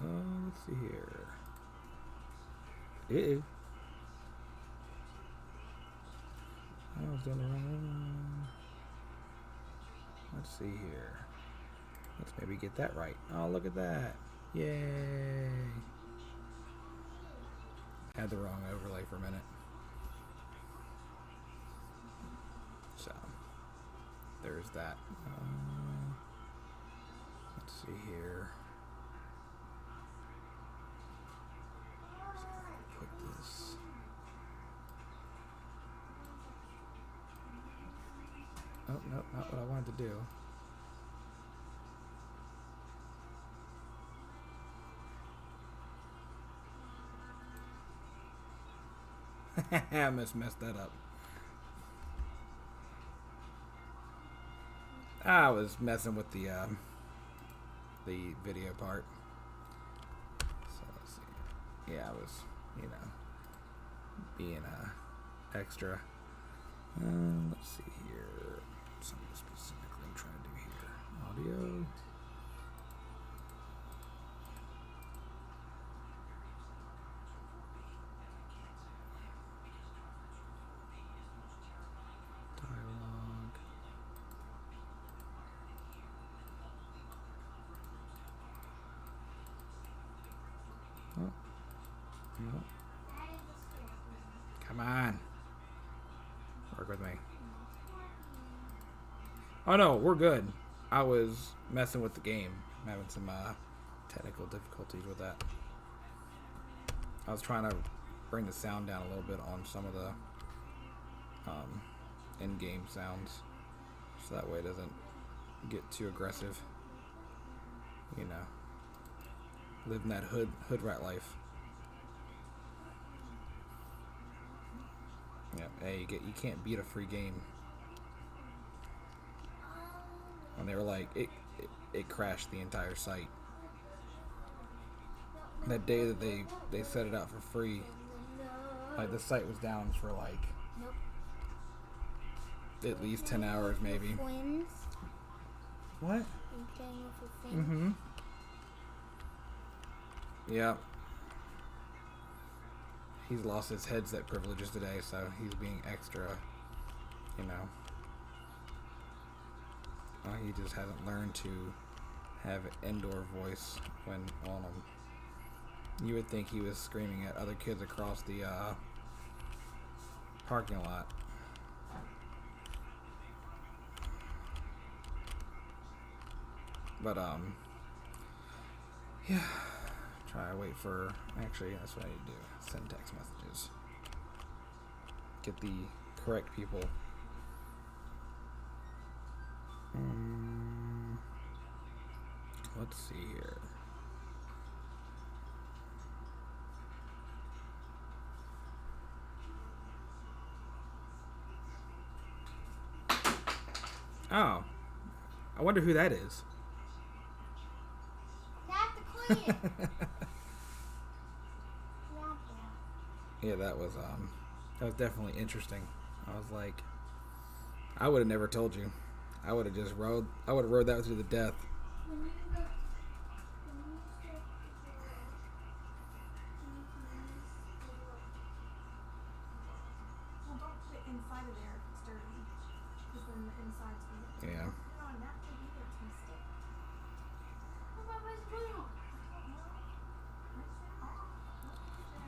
Let's see here. Ew. I was doing the wrong one. Let's see here. Let's maybe get that right. Oh, look at that. Yay. Had the wrong overlay for a minute. So, there's that. Let's see here. Put this. Oh, no, not what I wanted to do. I messed that up. I was messing with the video part. So let's see. Yeah, I was, being extra. Let's see here. Something specifically I'm trying to do here. Audio. Dialogue. Oh. No. Come on. Work with me. Oh no, we're good. I was messing with the game. I'm having some technical difficulties with that. I was trying to bring the sound down a little bit on some of the in-game sounds, so that way it doesn't get too aggressive. Living that hood rat life. Yeah, hey, you can't beat a free game. And they were like, it crashed the entire site. That day that they set it out for free, like the site was down for like at least 10 hours maybe. Twins? What? You playing with your friends? Mm-hmm. Yeah. He's lost his headset privileges today, so he's being extra, he just hasn't learned to have indoor voice when on him. You would think he was screaming at other kids across the parking lot. But yeah. Try to wait for. Actually, that's what I need to do. Send text messages. Get the correct people. Let's see here. Oh, I wonder who that is. You have to clean it. Yeah, that was definitely interesting. I was like, I would have never told you. I would have rode that through the death. Well, don't put it inside of there if it's dirty, because then the inside's going to Yeah.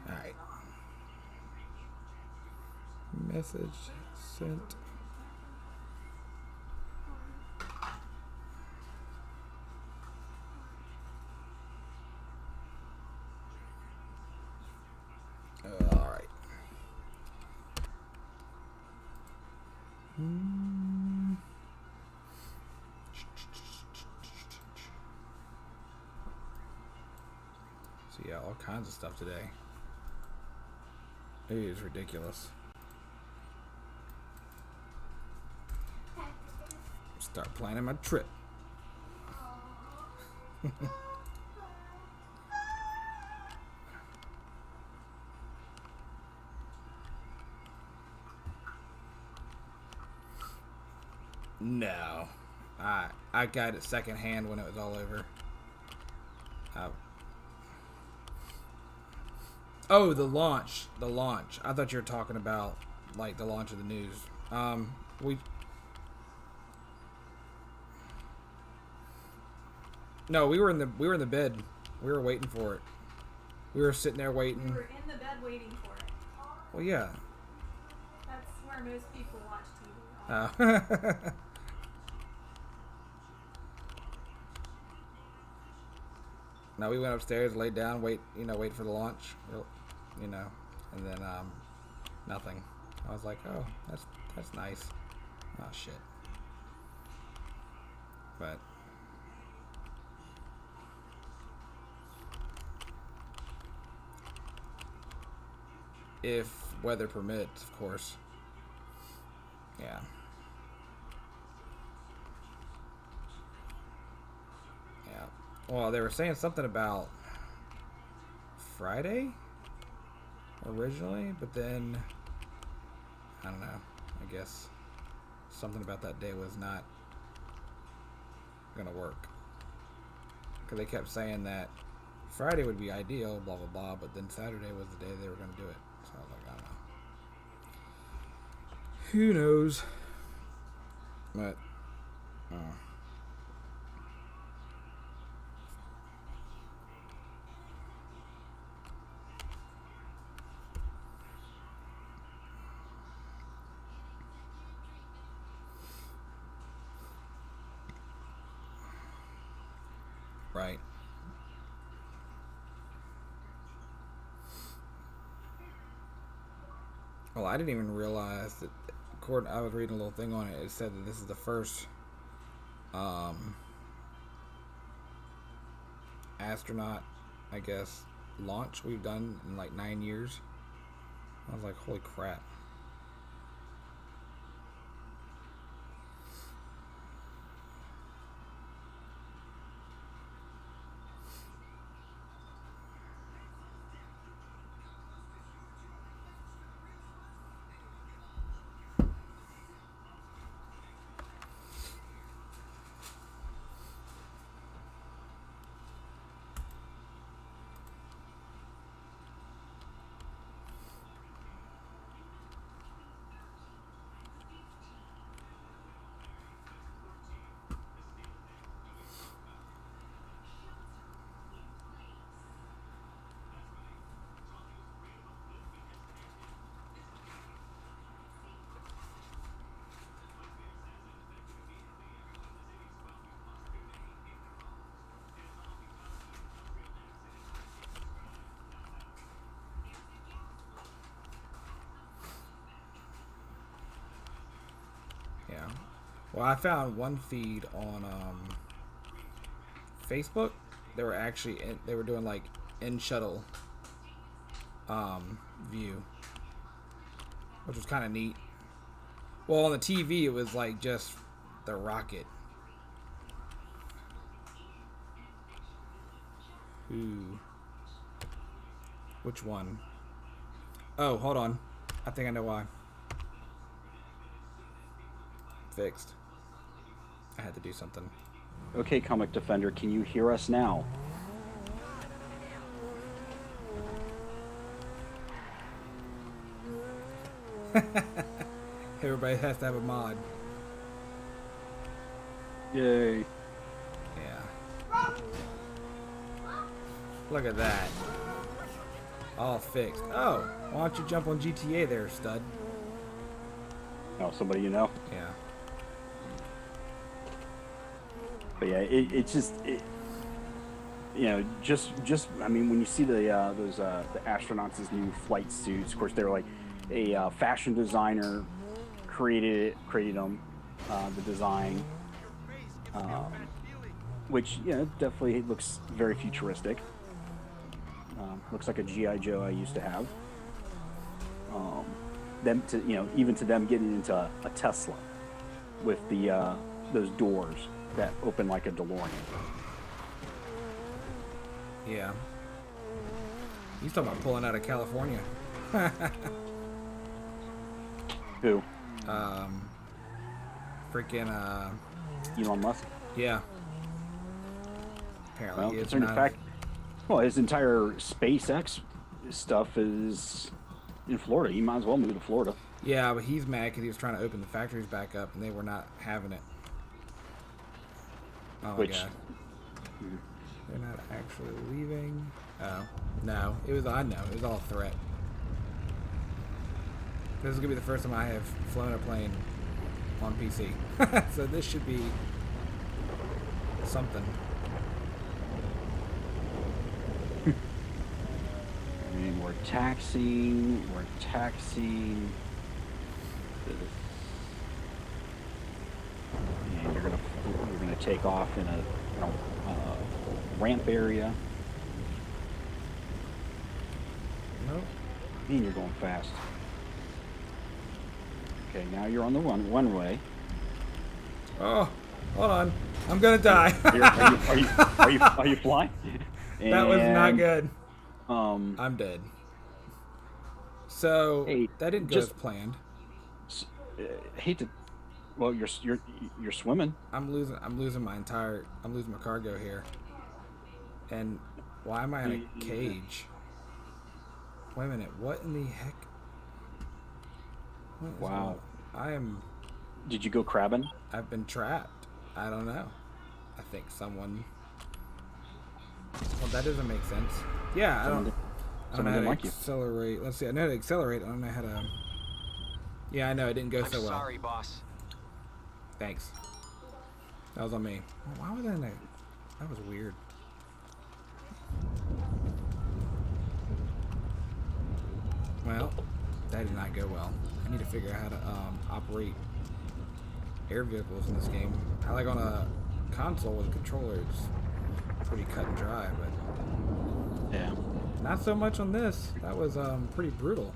All right. Message sent. All right. So yeah, all kinds of stuff today. It is ridiculous. Start planning my trip. No. I got it secondhand when it was all over. Oh, the launch. The launch. I thought you were talking about like the launch of the news. We. No, we were in the bed. We were waiting for it. We were sitting there We waiting. were in the bed waiting for it. Well, yeah. That's where most people watch TV. Oh. No, we went upstairs, laid down, wait for the launch, and then nothing. I was like, oh, that's nice. Oh shit. But if weather permits, of course. Yeah. Yeah. Well, they were saying something about Friday originally, but then I don't know. I guess something about that day was not gonna work because they kept saying that Friday would be ideal, blah blah blah, but then Saturday was the day they were gonna do it. So I was like, I don't know. Who knows? But right. Well, I didn't even realize that. I was reading a little thing on it. It said that this is the first astronaut, I guess, launch we've done in like 9 years. I was like, holy crap. Yeah. Well, I found one feed on Facebook. They were actually they were doing like in shuttle view, which was kind of neat. Well, on the TV it was like just the rocket. Who? Which one? Oh, hold on. I think I know why. Fixed. I had to do something. Okay, Comic Defender, can you hear us now? Everybody has to have a mod. Yay. Yeah. Look at that. All fixed. Oh, why don't you jump on GTA there, stud? Oh, somebody you know? Yeah. But yeah, it's just, just I mean, when you see the astronauts' new flight suits, of course they're like a fashion designer created them, the design, which definitely looks very futuristic. Looks like a GI Joe I used to have. Them to even to them getting into a Tesla with the those doors that open like a DeLorean. Yeah. He's talking about pulling out of California. Who? Freaking Elon Musk. yeah. Apparently Well, he is concerning the not. fact, well, his entire SpaceX stuff is in Florida. You might as well move to Florida. Yeah, but he's mad because he was trying to open the factories back up and they were not having it. Oh my god. They're not actually leaving. Oh. No. It was, I know. It was all a threat. This is going to be the first time I have flown a plane on PC. So this should be something. And we're taxiing. And you're gonna take off in a ramp area. Nope. And you're going fast. Okay, now you're on the one-way. Oh, hold on. I'm going to die. Are you flying? That was not good. I'm dead. So hey, that didn't go as planned. Hate to. Well, you're swimming. I'm losing my cargo here. And why am I in a cage? Wait a minute. What in the heck? Wow. I am. Did you go crabbing? I've been trapped. I don't know. I think someone. Well, that doesn't make sense. Yeah, I don't know how to accelerate. Let's see. I know how to accelerate. I don't know how to. Yeah, I know it didn't go so well. Sorry, boss. Thanks. That was on me. Why was I in there? That was weird. Well, that did not go well. I need to figure out how to operate air vehicles in this game. I like on a console with a controller. It's pretty cut and dry, but yeah, not so much on this. That was pretty brutal.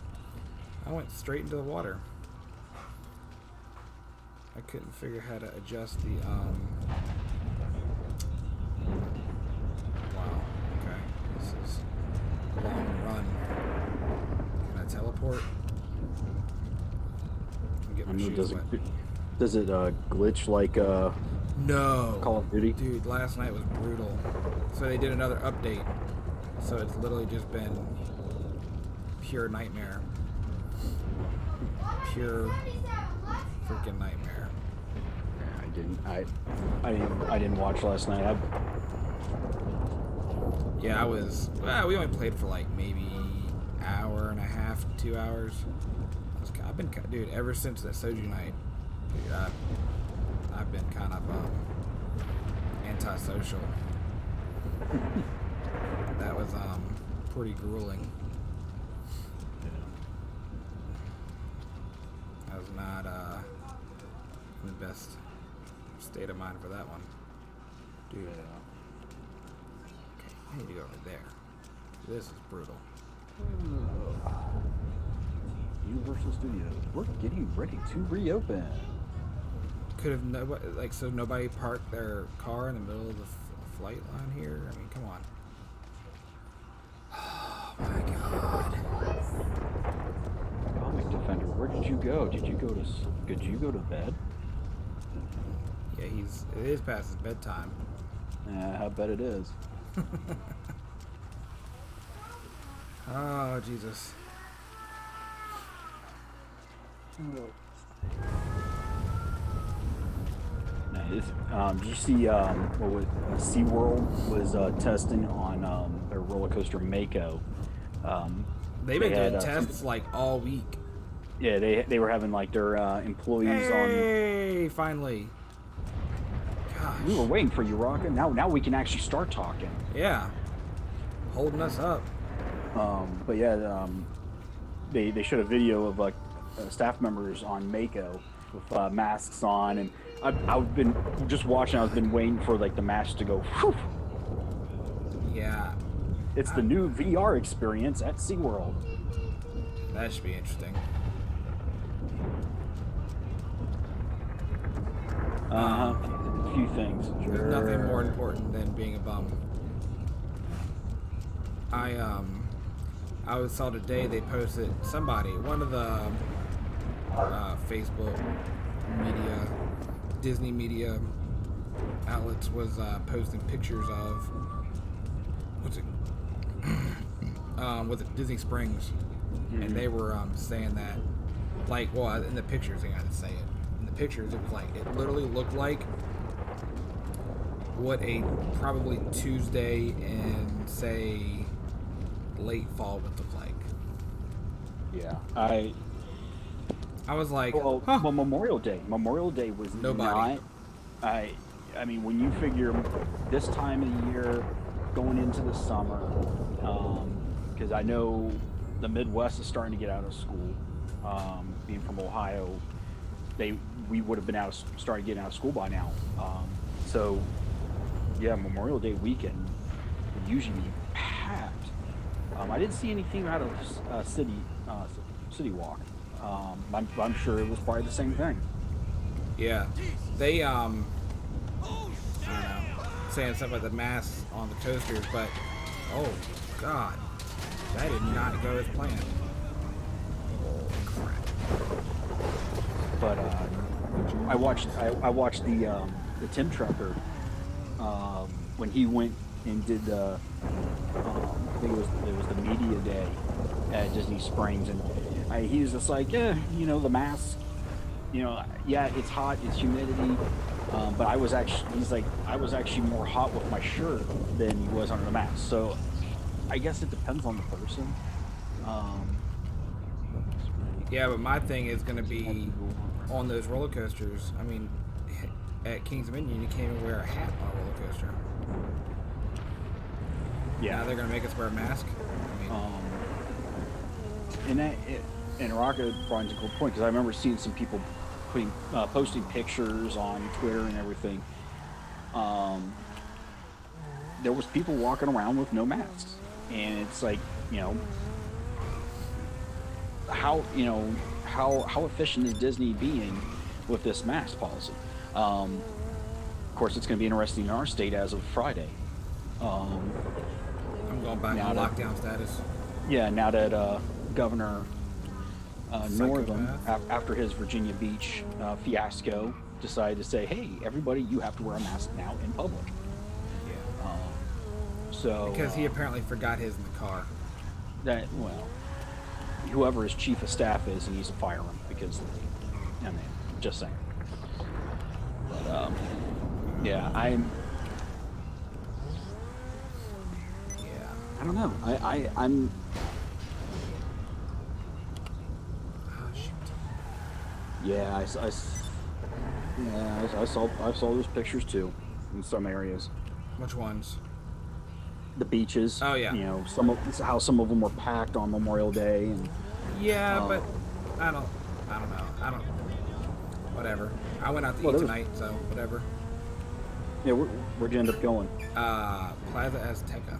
I went straight into the water. I couldn't figure how to adjust the wow, okay, this is a long run. Can I teleport? Get my shoes wet. Does it glitch like no Call of Duty? Dude, last night was brutal. So they did another update, so it's literally just been pure nightmare. Pure freaking nightmare. I didn't watch last night. Yeah, we only played for like maybe hour and a half, 2 hours. I've been, dude, ever since that soju night, dude, I've been kind of antisocial. That was pretty grueling. I was not in the best state of mind for that one. Dude. Okay, I need to go over there. This is brutal. Universal Studios, we're getting ready to reopen. Could have nobody, like, so nobody parked their car in the middle of the flight line here? I mean, come on. Oh my god. Comic Defender, where did you go? Did you go to bed? Yeah, it is past his bedtime. Yeah, I bet it is. Oh, Jesus. Did you see what was SeaWorld was testing on their roller coaster Mako? They've been doing tests like all week. Yeah, they were having like their employees on. Hey, finally. Gosh. We were waiting for you, Rocka. Now we can actually start talking. Yeah. Holding us up. But yeah, they showed a video of like staff members on Mako with masks on, and I've been just watching. I've been waiting for like the masks to go. Whew. Yeah. It's the new VR experience at SeaWorld. That should be interesting. A few things. Sure. There's nothing more important than being a bum. I saw today they posted one of the Facebook media, Disney media outlets was posting pictures of with Disney Springs, and they were saying that, like, well, in the pictures, they got to say it. In the pictures, it was like it literally looked like what a probably Tuesday in say late fall would look like. Yeah, I was like, well, huh. well, Memorial Day was Nobody. not. I mean, when you figure this time of the year, going into the summer, because I know the Midwest is starting to get out of school. Being from Ohio, we would have been started getting out of school by now. So, yeah, Memorial Day weekend would usually be packed. I didn't see anything out of City Walk. I'm sure it was probably the same thing. Yeah, they I don't know, saying something about the masks on the coasters, but oh god, that did not go as planned. Crap. But I watched the Tim Trucker when he went and did the I think it was the media day at Disney Springs, and he was just like, yeah, the mask, yeah, it's hot, it's humidity, but he's like, I was actually more hot with my shirt than he was under the mask. So I guess it depends on the person. Yeah, but my thing is going to be on those roller coasters. I mean, at King's Dominion, you can't even wear a hat on a roller coaster. Yeah, Now they're going to make us wear a mask. I mean, and Rocco brought a good point, because I remember seeing some people posting pictures on Twitter and everything. There was people walking around with no masks, and it's like, how efficient is Disney being with this mask policy? Of course, it's going to be interesting in our state as of Friday. I'm going back to lockdown status. Yeah, now that Governor Northam, Psychopath. after his Virginia Beach fiasco, decided to say, "Hey, everybody, you have to wear a mask now in public." Yeah. So Because he apparently forgot his in the car. Whoever his chief of staff is, he needs to fire him, because, I mean, just saying. But yeah, I don't know. I'm. Oh, shoot. Yeah, I saw those pictures too, in some areas. Which ones? The beaches. Oh, yeah. How some of them were packed on Memorial Day, and Yeah, but I don't know. Whatever. I went out to eat tonight, so whatever. Yeah, where'd you end up going? Plaza Azteca.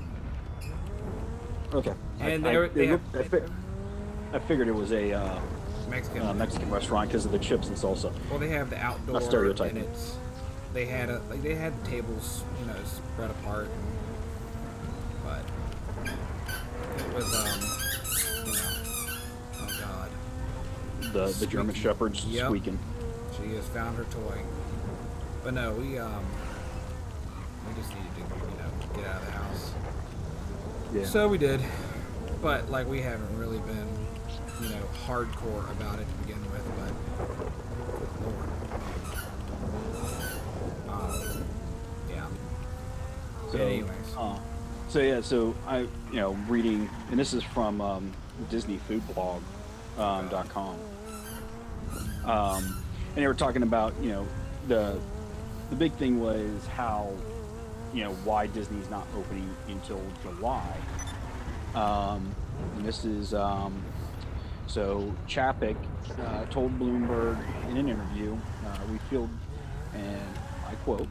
Okay. And I figured it was a Mexican restaurant because of the chips and salsa. Well, they have the outdoor. Not stereotyping. And they had the tables, spread apart. But it was oh god. The German Shepherd's squeaking. She has found her toy. But no, we just needed to get out of the house. Yeah. So we did, but we haven't really been, hardcore about it to begin with. But good lord, yeah. So, anyways, so I, reading, and this is from DisneyFoodBlog.com, and they were talking about, the big thing was how, why Disney's not opening until July. And this is, so Chapek told Bloomberg in an interview, we feel, and I quote,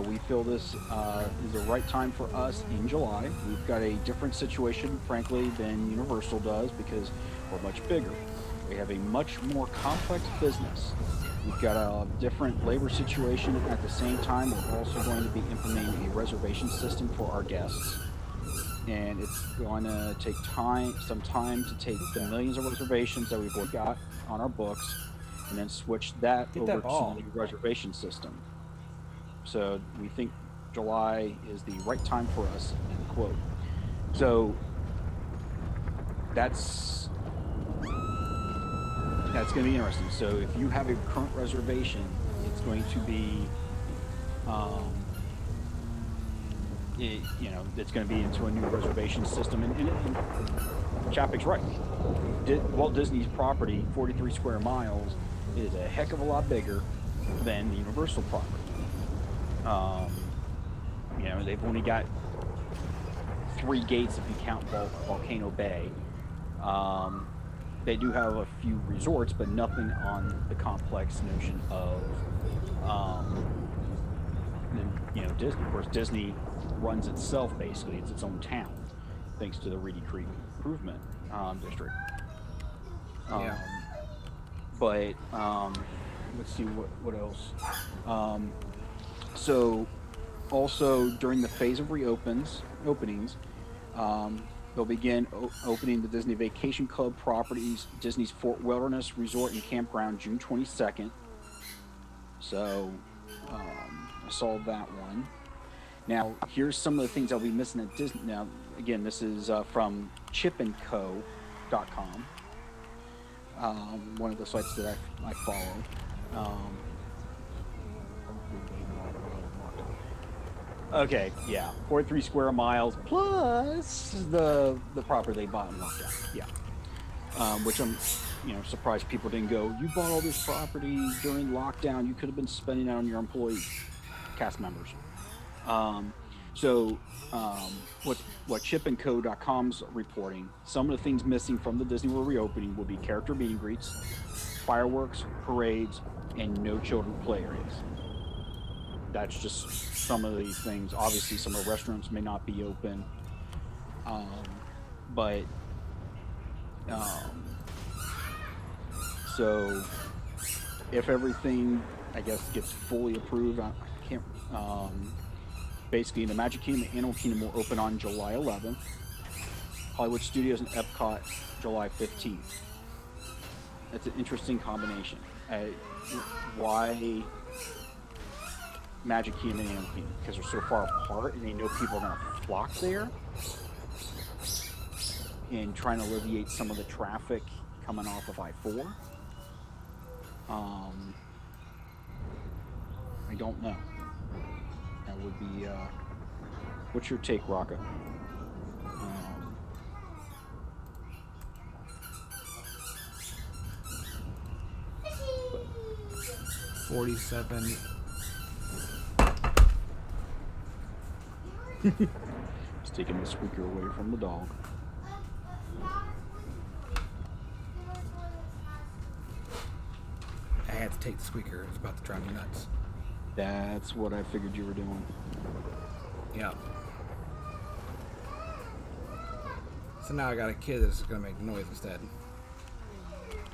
we feel this is the right time for us in July. We've got a different situation, frankly, than Universal does, because we're much bigger. We have a much more complex business. We've got a different labor situation. At the same time, we're also going to be implementing a reservation system for our guests. And it's going to take some time to take the millions of reservations that we've got on our books and then switch that over to the reservation system. So we think July is the right time for us, end quote. So that's going to be interesting. So if you have a current reservation, it's going to be, it's going to be into a new reservation system. And Chapek's right. Walt Disney's property, 43 square miles, is a heck of a lot bigger than the Universal property. They've only got 3 gates if you count Volcano Bay. They do have a few resorts, but nothing on the complex notion of, Disney. Of course, Disney runs itself basically; it's its own town, thanks to the Reedy Creek Improvement District. Yeah. But let's see what else. So, also during the phase of openings. They'll begin opening the Disney Vacation Club properties, Disney's Fort Wilderness Resort and Campground, June 22nd. So, I saw that one. Now, here's some of the things I'll be missing at Disney. Now, again, this is from chipandco.com, one of the sites that I follow. Okay, yeah, 43 square miles plus the property they bought in lockdown. Yeah, which I'm, surprised people didn't go. You bought all this property during lockdown. You could have been spending it on your employees, cast members. What chipandco.com's reporting, some of the things missing from the Disney World reopening will be character meet and greets, fireworks, parades, and no children play areas. That's just some of these things. Obviously, some of the restaurants may not be open, so if everything, I guess, gets fully approved, I can't. Basically, the Magic Kingdom and Animal Kingdom will open on July 11th. Hollywood Studios and Epcot, July 15th. That's an interesting combination. Why Magic Kingdom and Animal Kingdom? Because they're so far apart, and they know people are going to flock there, and trying to alleviate some of the traffic coming off of I-4. I don't know. That would be. What's your take, Rocca? 47. Just taking the squeaker away from the dog. I had to take the squeaker. It was about to drive me nuts. That's what I figured you were doing. Yeah. So now I got a kid that's going to make noise instead.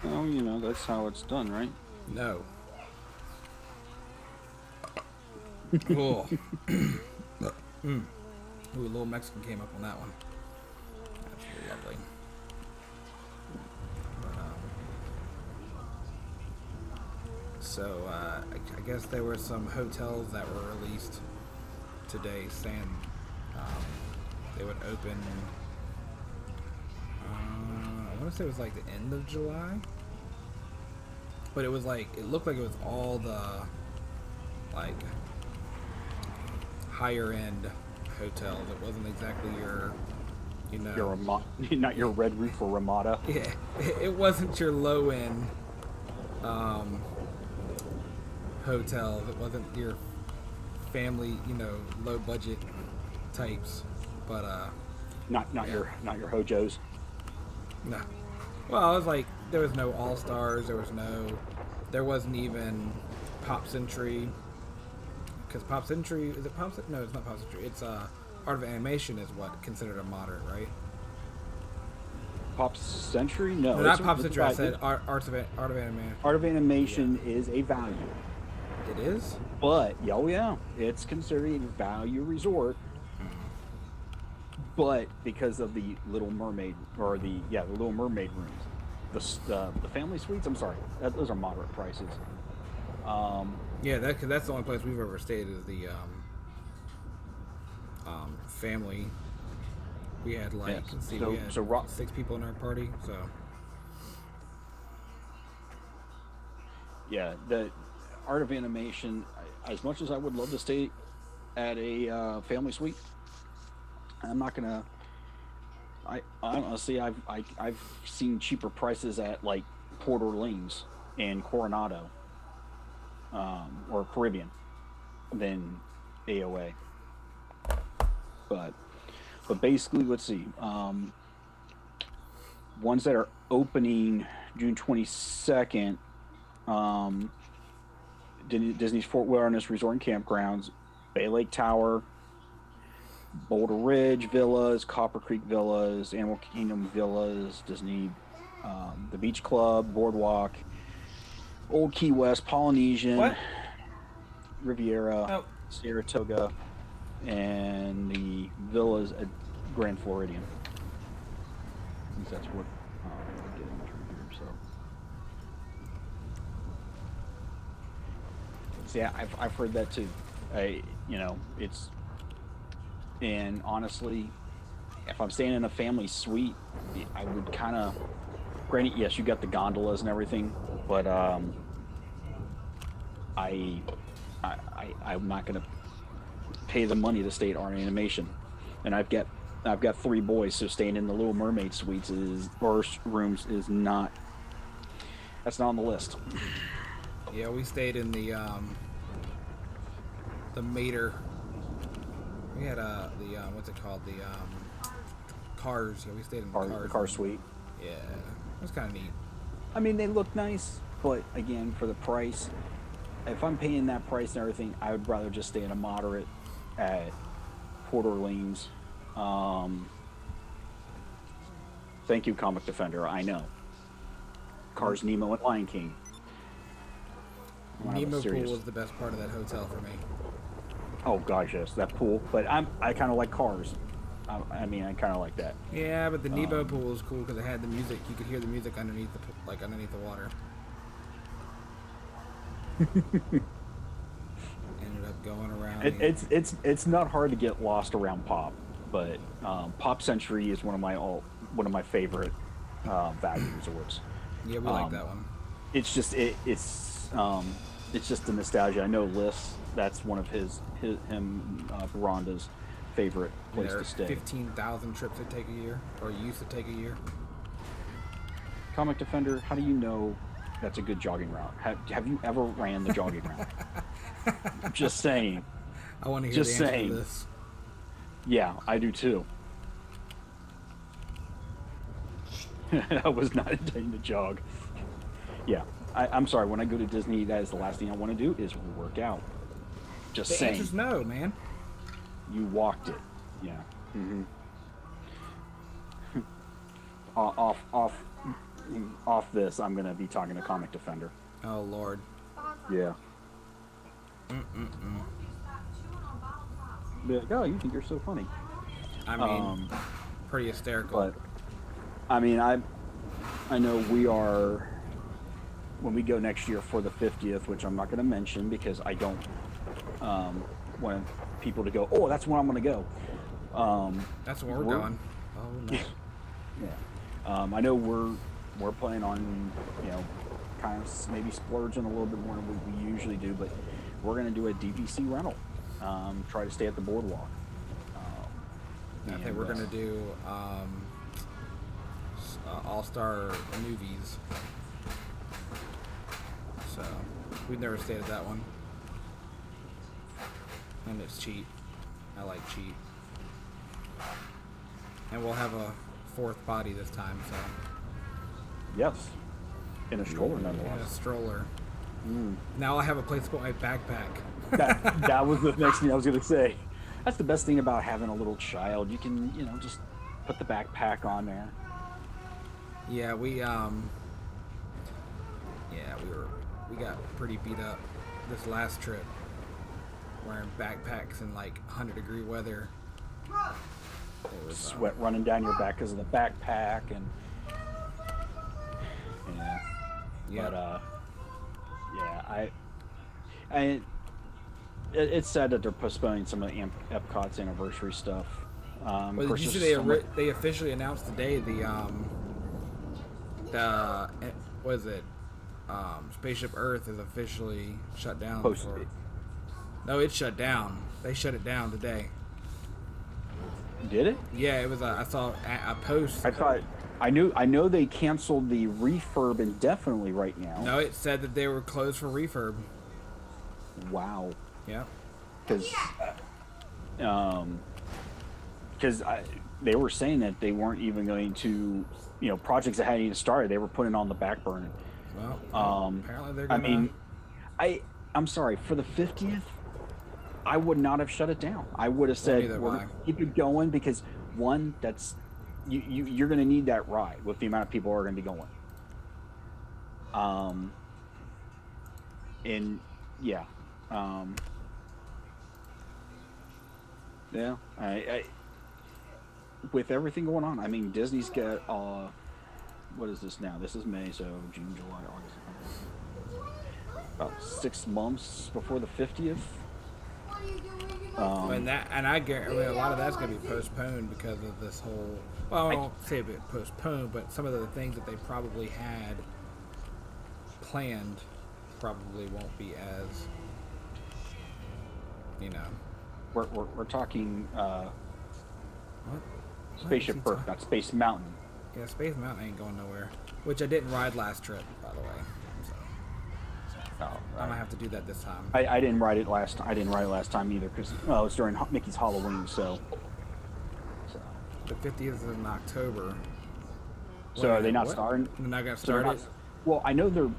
Well, that's how it's done, right? No. Cool. Ooh, a little Mexican came up on that one. That's really lovely. So, I guess there were some hotels that were released today saying they would open, I want to say it was like the end of July, but it was like, it looked like it was all the like higher end hotels. It wasn't exactly your, not your Red Roof or Ramada. Yeah, it wasn't your low end hotels. It wasn't your family, low budget types, but not your Hojos. no. Well, it was like there was no All Stars. There wasn't even Pop Century, because Pop Century is it Pop? No, it's not Pop Century. It's Art of Animation is what considered a moderate, right? Pop Century? No, not Pop Century. I said Art of Animation. Art of Animation is a value. It is? But, yeah, it's considered a value resort. But because of the Little Mermaid, or the Little Mermaid rooms, the family suites, I'm sorry, those are moderate prices. Yeah, that's the only place we've ever stayed is the family We had like, Yes. let's see, So- we had so Ro- 6 people in our party. So Yeah, the art of animation. As much as I would love to stay at a family suite, I'm not gonna. I honestly, I've seen cheaper prices at like Port Orleans and Coronado, or Caribbean, than AOA. But basically, let's see. Ones that are opening June 22nd. Disney's Fort Wilderness Resort and Campgrounds, Bay Lake Tower, Boulder Ridge Villas, Copper Creek Villas, Animal Kingdom Villas, Disney, the Beach Club, Boardwalk, Old Key West, Polynesian, what? Riviera, Oh, Saratoga, and the villas at Grand Floridian. Since that's what we're getting through here, so. See, I've heard that too. It's, and honestly, if I'm staying in a family suite, I would kind of, granted, yes, you got the gondolas and everything, but I'm not gonna pay the money to stay at Art Animation, and I've got 3 boys, so staying in the Little Mermaid suites or rooms is not. That's not on the list. yeah, we stayed in the Mater. We had the what's it called? The Cars. Yeah, we stayed in the Cars. The car suite. Yeah, it was kind of neat. I mean, they look nice, but again, for the price, if I'm paying that price and everything, I would rather just stay in a moderate at Port Orleans. Thank you, Comic Defender. I know. Cars, Nemo, and Lion King. Nemo pool was the best part of that hotel for me. Oh gosh, yes, that pool. But I kind of like Cars. I mean, I kind of like that. Yeah, but the Nemo pool was cool because it had the music. You could hear the music underneath underneath the water. Ended up going around. It's not hard to get lost around Pop, but Pop Century is one of my favorite value resorts. Yeah, we like that one. It's just it's just the nostalgia. I know Liss, that's one of Rhonda's favorite place There are to stay. 15,000 trips they take a year, or used to take a year. Comic Defender, how do you know that's a good jogging route? Have you ever ran the jogging route? Just saying. I want to hear Just the answer saying. to this. Yeah, I do too. I was not intending to jog. Yeah, I'm sorry. When I go to Disney, that is the last thing I want to do is work out. Just The saying. answer's no, man. You walked it. Yeah. Mm-hmm. Off this, I'm gonna be talking to Comic Defender. Oh Lord. Yeah. Be like, oh, you think you're so funny? I mean, pretty hysterical. But I mean, I know we are, when we go next year for the 50th, which I'm not going to mention because I don't want people to go, oh, that's when I'm going to go. That's where we're going. Oh no. Yeah. I know we're planning on, kind of maybe splurging a little bit more than we usually do, but we're going to do a DVC rental. Try to stay at the boardwalk. I think we're gonna do All-Star Movies. So we've never stayed at that one, and it's cheap. I like cheap, and we'll have a 4th body this time. So Yes. In a stroller, in a nonetheless. stroller. Now I have a place to put my backpack. That was the next thing I was going to say. That's the best thing about having a little child. You can, just put the backpack on there. Yeah, we got pretty beat up this last trip, wearing backpacks in like 100-degree weather. It was, Sweat running down your back because of the backpack, and yeah. But it's sad that they're postponing some of Epcot's anniversary stuff. Well, Of did course, you see there's so much- they officially announced today the what is it? Spaceship Earth is officially shut down. Post- No, it's shut down. They shut it down today. Did it? Yeah, it was. I saw a post. I know they canceled the refurb indefinitely right now. No, it said that they were closed for refurb. Wow. Yeah. Because they were saying that they weren't even going to, projects that hadn't even started, they were putting on the back burner. Well, apparently they're gonna. I mean, I'm sorry, for the 50th, I would not have shut it down. I would have said, neither we're would gonna I. keep it going, because one, that's you're going to need that ride with the amount of people who are going to be going. And yeah, yeah, I with everything going on, I mean, Disney's got what is this now? This is May, so June, July, August, about 6 months before the 50th. And I guarantee a lot of that's going to be postponed because of this whole. Well, I won't say a bit postponed, but some of the things that they probably had planned probably won't be as. We're talking What? Spaceship Earth, not Space Mountain. Yeah, Space Mountain ain't going nowhere. Which I didn't ride last trip, by the way. So I might have to do that this time. I didn't ride it last. I didn't ride it last time either, because it was during Mickey's Halloween. So The 50th is in October. So are they not What? starting? They're not gonna So they're start not- it. Well, I know the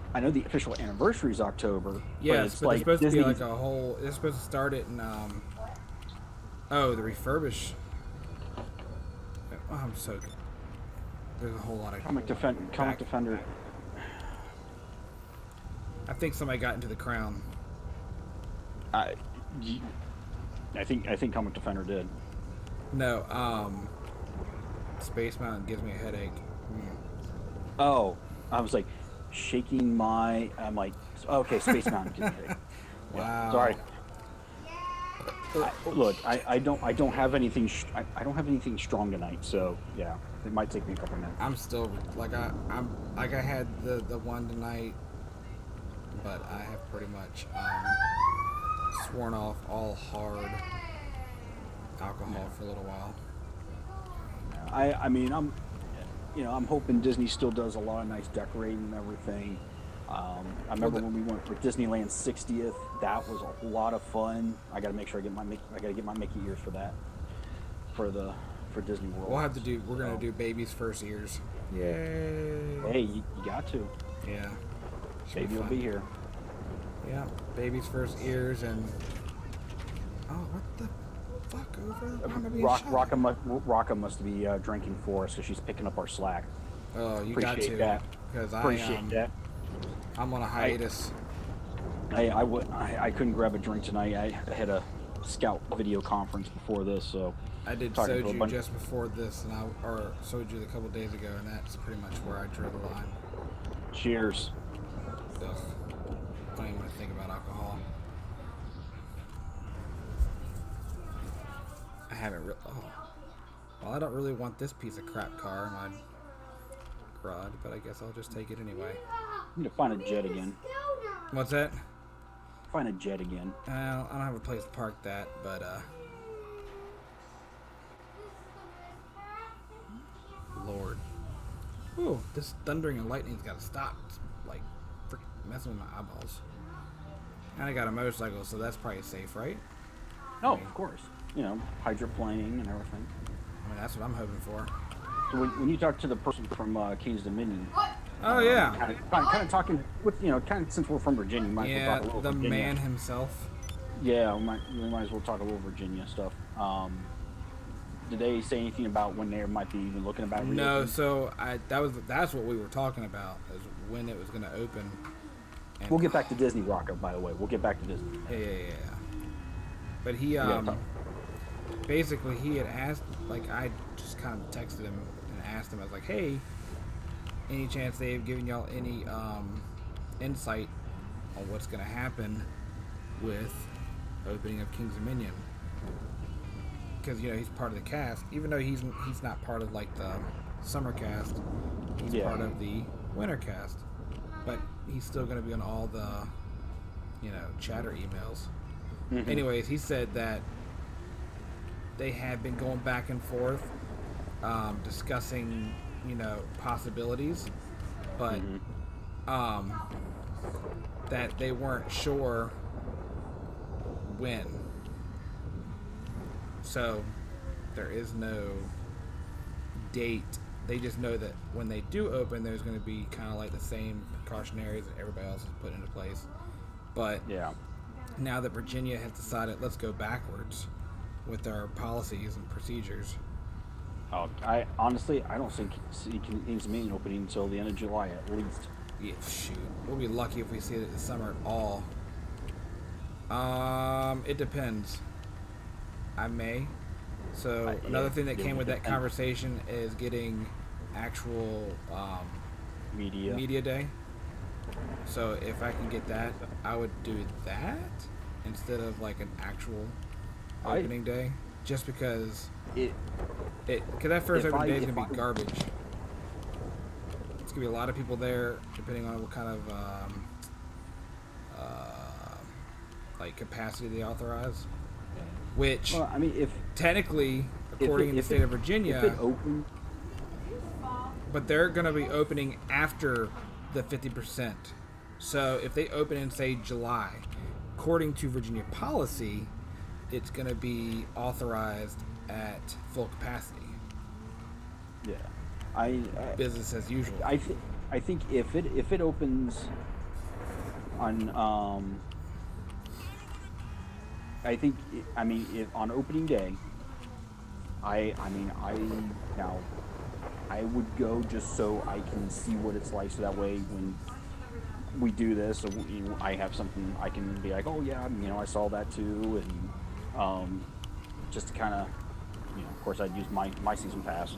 official anniversary is October. Yes, but like it's supposed Disney, to be like a whole. It's supposed to start it in. Oh, the refurbish. Oh, I'm so. There's a whole lot of. Comic Defender. I think somebody got into the crown. I think Comic Defender did. No, Space Mountain gives me a headache. Oh, I was like shaking my. I'm like, okay, Space Mountain. Gives me a headache. Wow. Sorry. I don't have anything. I don't have anything strong tonight, so yeah, it might take me a couple minutes. I'm still I had the one tonight, but I have pretty much sworn off all hard alcohol for a little while. I mean, I'm hoping Disney still does a lot of nice decorating and everything. I remember when we went for Disneyland's 60th. That was a lot of fun. I got to make sure I get my Mickey ears for that. For Disney World. We'll have to do. We're gonna do baby's first ears. Yay! Hey, you got to. Yeah. Should Baby will fun. be here. Yeah, baby's first ears and. Oh, what the fuck over? Why am I being shot? Rocka must be drinking for us because she's picking up our slack. Oh, you Appreciate got to. that. Because Appreciate that. I'm on a hiatus. I couldn't grab a drink tonight. I had a scout video conference before this, so I did talking to a soju bunch- just before this, or soju a couple days ago, and that's pretty much where I drew the line. cheers. So, don't even want to think about alcohol. I haven't really. Oh, well, I don't really want this piece of crap car in my garage, but I guess I'll just take it anyway. I need to find a jet again. What's that? Find a jet again. I don't have a place to park that, but Lord. Ooh, this thundering and lightning's got to stop. It's like freaking messing with my eyeballs. And I got a motorcycle, so that's probably safe, right? No, of course. Hydroplaning and everything. I mean, that's what I'm hoping for. So when you talk to the person from King's Dominion, Oh yeah, kind of talking with kind of since we're from Virginia, we might as well yeah, talk a little the Virginia. man himself. Yeah, we might as well talk a little Virginia stuff. Did they say anything about when they might be even looking about reopening? No, so that's what we were talking about, is when it was going to open. And We'll get back to Disney Rocco, by the way. We'll get back to Disney. Yeah. But he basically he had asked, like, I just kind of texted him and asked him. I was like, hey, any chance they've given y'all any insight on what's going to happen with opening of King's Dominion? because he's part of the cast, even though he's not part of like the summer cast. He's part of the winter cast, but he's still going to be on all the chatter emails. Mm-hmm. Anyways, he said that they had been going back and forth, discussing possibilities, but that they weren't sure when. So there is no date. They just know that when they do open, there's going to be kind of like the same precautionaries that everybody else has put into place. But now that Virginia has decided, let's go backwards with our policies and procedures. I honestly, I don't think King's Dominion opening until the end of July at least. Yeah, shoot. We'll be lucky if we see it this summer at all. It depends. I may. So another thing that came with that conversation is getting actual media day. So if I can get that, I would do that instead of like an actual opening day, just because that first opening day is gonna be garbage. It's gonna be a lot of people there, depending on what kind of like capacity they authorize. Which, well, I mean, if technically, according in the state of Virginia, if it opened, but they're going to be opening after the 50%. So if they open in, say, July, according to Virginia policy, it's going to be authorized at full capacity. Yeah, business as usual. I think if it opens on if on opening day, I would go just so I can see what it's like, so that way when we do this, so I have something I can be like, oh yeah, I saw that too, and just to kind of, of course I'd use my season pass.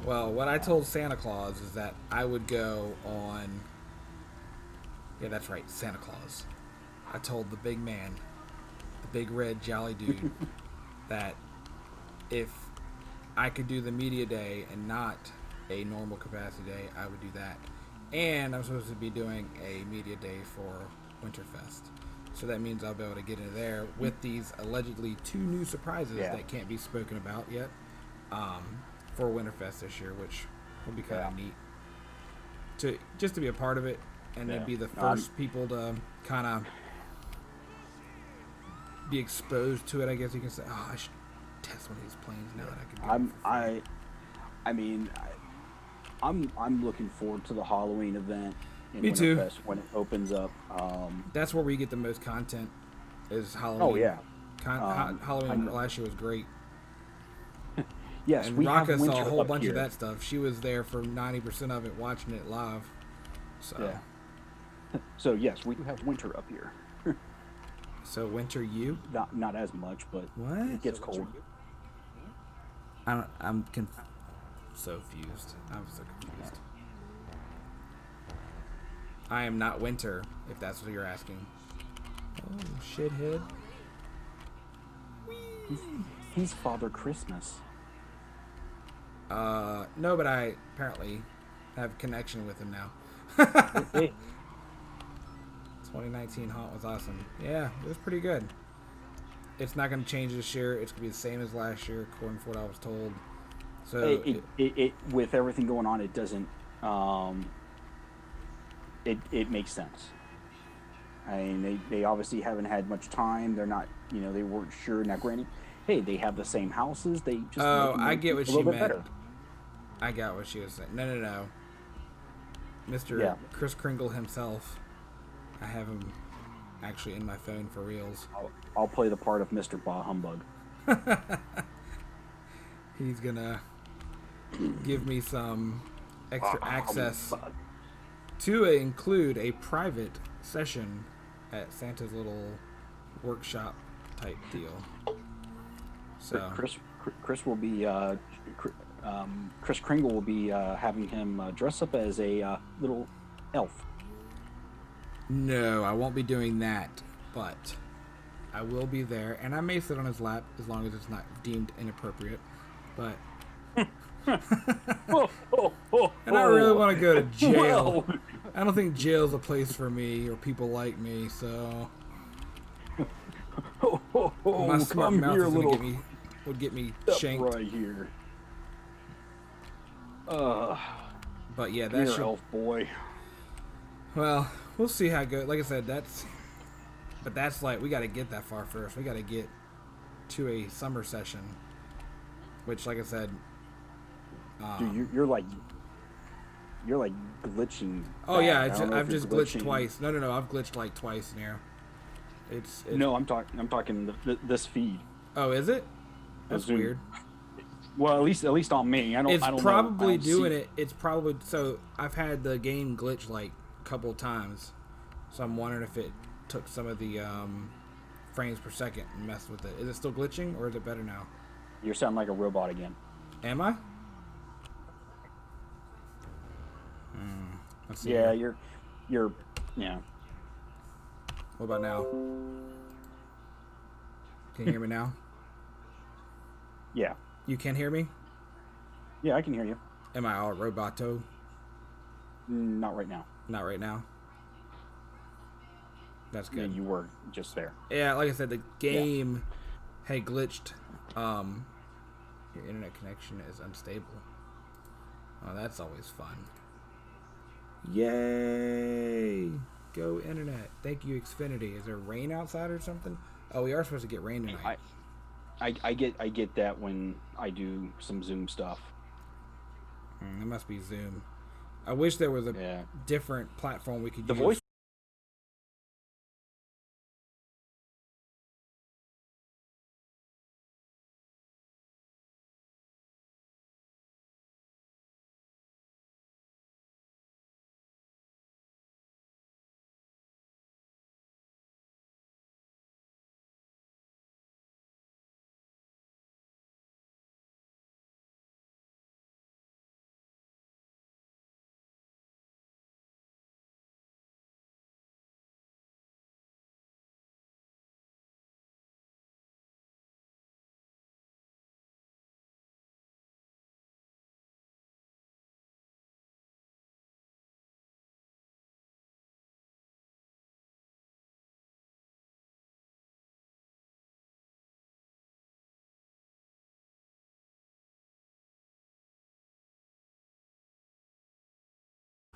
Well, what I told Santa Claus is that I would go on. Yeah, that's right, Santa Claus. I told the big man, the big red jolly dude, that if I could do the media day and not a normal capacity day, I would do that. And I'm supposed to be doing a media day for Winterfest. So that means I'll be able to get in there with these allegedly 2 new surprises that can't be spoken about yet for Winterfest this year, which will be kind of neat. Just to be a part of it and then be the first people to kind of be exposed to it, I guess you can say. Oh, I should test one of these planes now that I can do I'm looking forward to the Halloween event in Me too. Winterfest when it opens up. That's where we get the most content, is Halloween. Oh yeah. Halloween last year was great. Yes, and we Raka have winter saw a whole up bunch here. of that stuff. She was there for 90% of it, watching it live. So. Yeah. So yes, we do have winter up here. So winter, not as much, but what? It gets cold. I'm so confused. I'm so confused. I am not winter, if that's what you're asking. Oh, shithead. He's Father Christmas. No, but I apparently have a connection with him now. Hey. 2019 Haunt was awesome. Yeah, it was pretty good. It's not going to change this year. It's going to be the same as last year, according to what I was told. So it with everything going on, it doesn't. It makes sense. I mean, they obviously haven't had much time. They're not, they weren't sure. Now, granted, hey, they have the same houses. They just I get what she meant. Better. I got what she was saying. No. Mr. Chris Kringle himself. I have him actually in my phone for reals. I'll play the part of Mr. Bah Humbug. He's gonna give me some extra access to include a private session at Santa's little workshop type deal. So Chris will be Chris Kringle will be having him dress up as a little elf. No, I won't be doing that, but I will be there, and I may sit on his lap as long as it's not deemed inappropriate. But and I really want to go to jail. Well. I don't think jail's a place for me or people like me. So my smart come mouth here, is little gonna get me step shanked. right here. But yeah, that Here, should. elf boy. Well, we'll see how it goes. Like I said, that's like we got to get that far first. We got to get to a summer session, which, like I said, Dude, you're like glitching. oh bad. yeah, I don't know if I've you're just glitched glitching. twice. No, I've glitched like twice now. It's No, I'm talking this feed. Oh, is it? That's Zoom. weird. Well, at least on me. I don't. It's I don't probably know. I don't doing see- it. It's probably so. I've had the game glitch like a couple of times, so I'm wondering if it took some of the frames per second and messed with it. Is it still glitching or is it better now? You're sounding like a robot again. Am I? Let's see. Yeah, here. you're. Yeah. What about now? Can you hear me now? Yeah. You can hear me? Yeah, I can hear you. Am I all roboto? Not right now. Not right now. That's Yeah, good. you were just there. Yeah, like I said, the game had glitched. Your internet connection is unstable. Oh, that's always fun. Yay! Go internet. Thank you, Xfinity. Is there rain outside or something? Oh, we are supposed to get rain tonight. I get that when I do some Zoom stuff. It must be Zoom. I wish there was a Yeah. different platform we could The use. voice.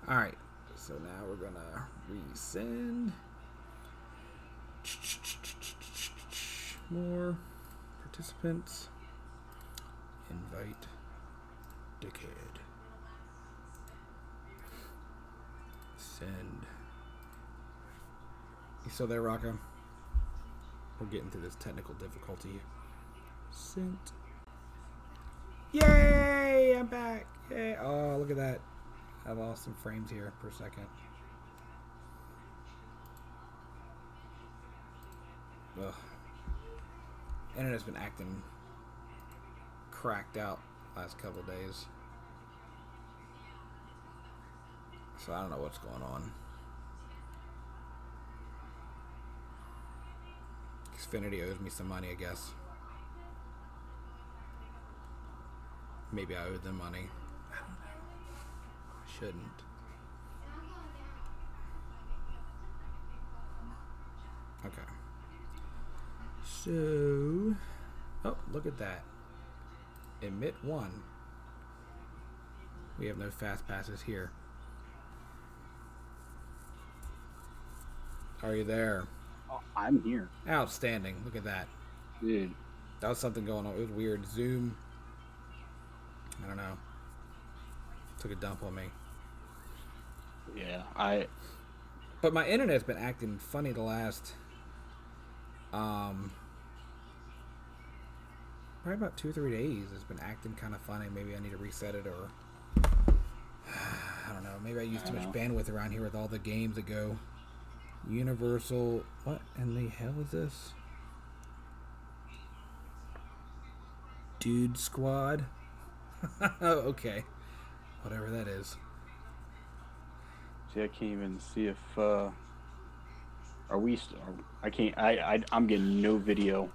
All right. So now we're gonna resend. More participants. Invite dickhead. Send. You still there, Rocco? We're getting through this technical difficulty. Sent. Yay! I'm back. Yay! Oh, look at that. I lost some frames here per second. Ugh. Internet's been acting cracked out last couple days. So I don't know what's going on. Xfinity owes me some money, I guess. Maybe I owe them money. I don't know. I shouldn't. Okay. So, oh, look at that. Emit 1. We have no fast passes here. Are you there? Oh, I'm here. Outstanding. Look at that. Dude. That was something going on. It was weird. Zoom. I don't know. Took a dump on me. Yeah, But my internet's been acting funny the last probably about 2 or 3 days. It's been acting kind of funny. Maybe I need to reset it, or I don't know. Maybe I use too much bandwidth around here with all the games that go. Universal. What in the hell is this? Dude Squad. Okay. Whatever that is. see, I can't even see if Are we? I can't. I'm getting no video.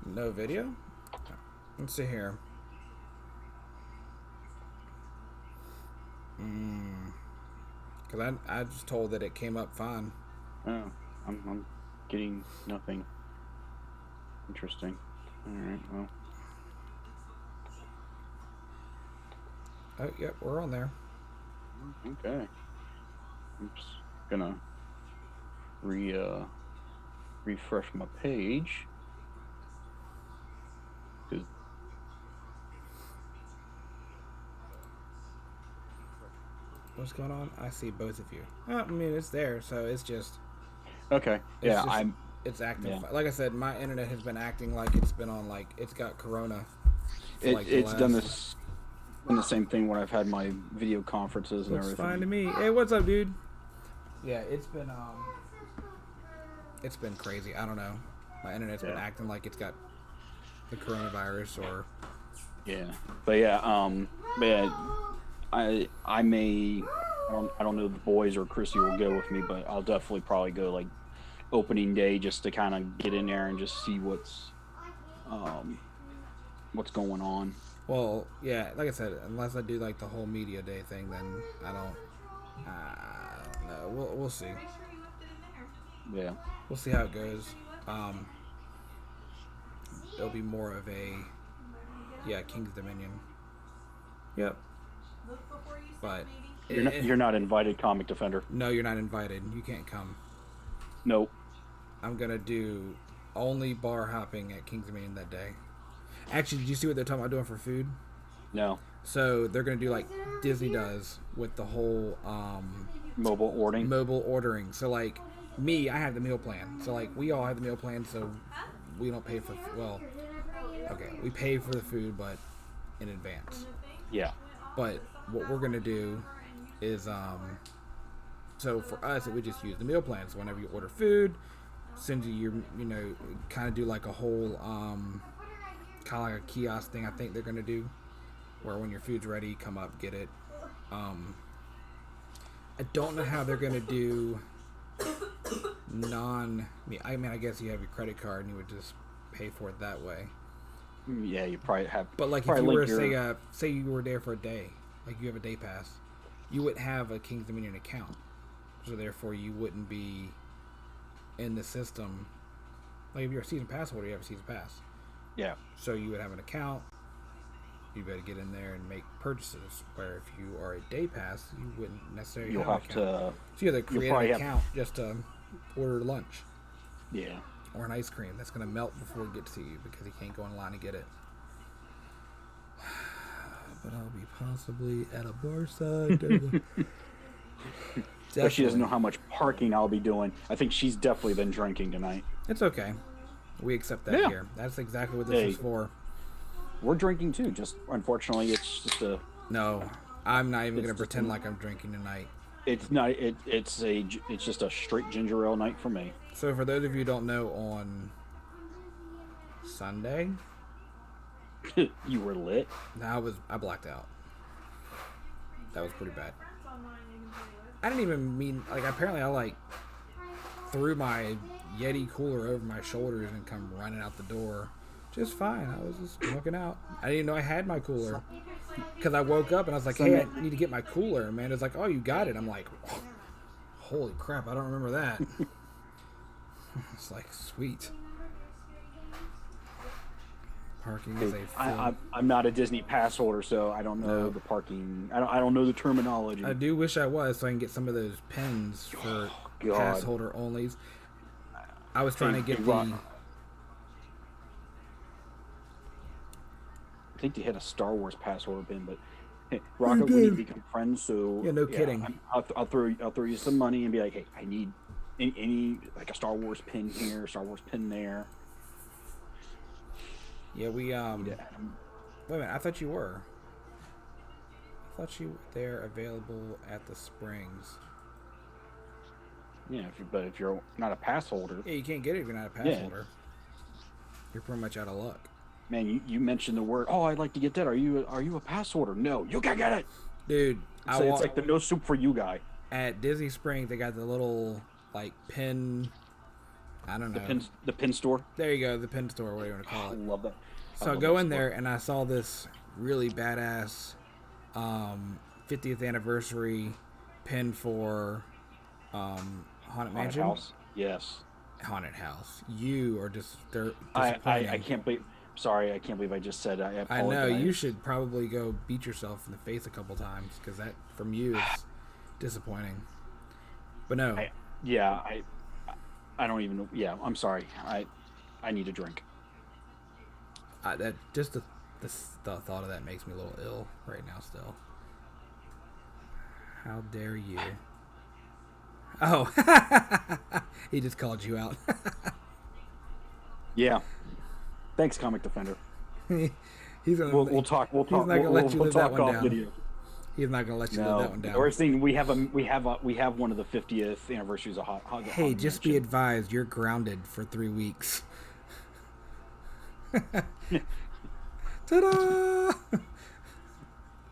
No video? Let's see here. Because I was told that it came up fine. Oh, I'm getting nothing. Interesting. All right. Well. Oh, yep, we're on there. Okay. I'm just gonna refresh my page. 'Cause- What's going on? I see both of you. I mean, it's there, so it's just... Okay. It's Yeah, just, It's acting. Yeah. Like I said, my internet has been acting like it's been on, like, it's got corona. It's done the same thing when I've had my video conferences and Looks everything. fine to me. Hey, what's up, dude? Yeah, it's been crazy. I don't know. My internet's been acting like it's got the coronavirus or... Yeah, but I may. I don't know if the boys or Chrissy will go with me, but I'll definitely probably go like opening day just to kind of get in there and just see what's going on. Well, yeah, like I said, unless I do like the whole media day thing, then I don't know. We'll see. Make sure you left it in there. Yeah. We'll see how it goes. There'll be more of a King's Dominion. Yep. Look before you say But maybe. You're not invited, Comic Defender. No, you're not invited. You can't come. Nope. I'm gonna do only bar hopping at King's Dominion that day. Actually, did you see what they're talking about doing for food? No. So they're gonna do like Disney does with the whole Mobile ordering. mobile ordering. So like me, I have the meal plan. So like we all have the meal plan, so we don't pay for we pay for the food, but in advance. Yeah. But what we're gonna do is so for us, it would just use the meal plan. So whenever you order food, send you kind of do like a whole kind of like a kiosk thing. I think they're gonna do where when your food's ready, come up, get it. I don't know how they're gonna do I mean, I guess you have your credit card and you would just pay for it that way. Yeah, you probably have. But like if you were say you were there for a day, like you have a day pass, you wouldn't have a King's Dominion account, so therefore you wouldn't be in the system. Like if you're a season pass holder, you have a season pass. Yeah. So you would have an account. You better get in there and make purchases. Where if you are a day pass, you wouldn't necessarily You'll have have an account. to. So you have to create an account just to order lunch. Yeah. Or an ice cream that's going to melt before it gets to you because you can't go online and get it. But I'll be possibly at a bar side. But she doesn't know how much parking I'll be doing. I think she's definitely been drinking tonight. It's okay. We accept that here. That's exactly what this is for. We're drinking too. Just unfortunately, it's just a. No, I'm not even going to pretend like I'm drinking tonight. It's not. It's just a straight ginger ale night for me. So for those of you who don't know, on Sunday, You were lit. I blacked out. That was pretty bad. I didn't even mean apparently I threw my Yeti cooler over my shoulders and come running out the door. Just fine. I was just walking out. I didn't even know I had my cooler. Because I woke up and I was like, hey, I need to get my cooler. And Amanda's like, oh, you got it. I'm like, holy crap, I don't remember that. It's like, sweet. Parking is a I'm not a Disney pass holder, so I don't know the parking. I don't know the terminology. I do wish I was, so I can get some of those pins for pass holder onlys. I was trying to get the... I think they had a Star Wars pass holder pin, but hey, Rocket, we need to become friends. So yeah, no kidding. I'll throw you some money and be like, hey, I need any like a Star Wars pin here, Star Wars pin there. Yeah, we wait a minute. I thought you were. I thought you they're available at the Springs. Yeah, if you're not a pass holder. Yeah, you can't get it if you're not a pass holder. You're pretty much out of luck. Man, you mentioned the word. Oh, I'd like to get that. Are you a pass holder? No, you can't get it, dude. It's like the no soup for you guy. At Disney Springs, they got the little pin I don't know. The pin store. There you go, the pin store, whatever you want to I call it. love that. So I go in there and I saw this really badass 50th anniversary pin for Haunted Mansion. House. Yes. Haunted House. You are just I can't believe. Sorry, I can't believe I just said. I I know apologize. you should probably go beat yourself in the face a couple times because that from you is disappointing. But no, I don't even know. Yeah, I'm sorry. I need a drink. that just the thought of that makes me a little ill right now. Still, how dare you? Oh, he just called you out. Yeah. Thanks, Comic Defender. He's gonna. We'll talk. We'll talk. He's not gonna let you we'll live that talk one off down. video. He's not gonna let you live No, that one down. the worst thing we have one of the 50th anniversaries of Hey, just be advised, you're grounded for 3 weeks. Ta-da!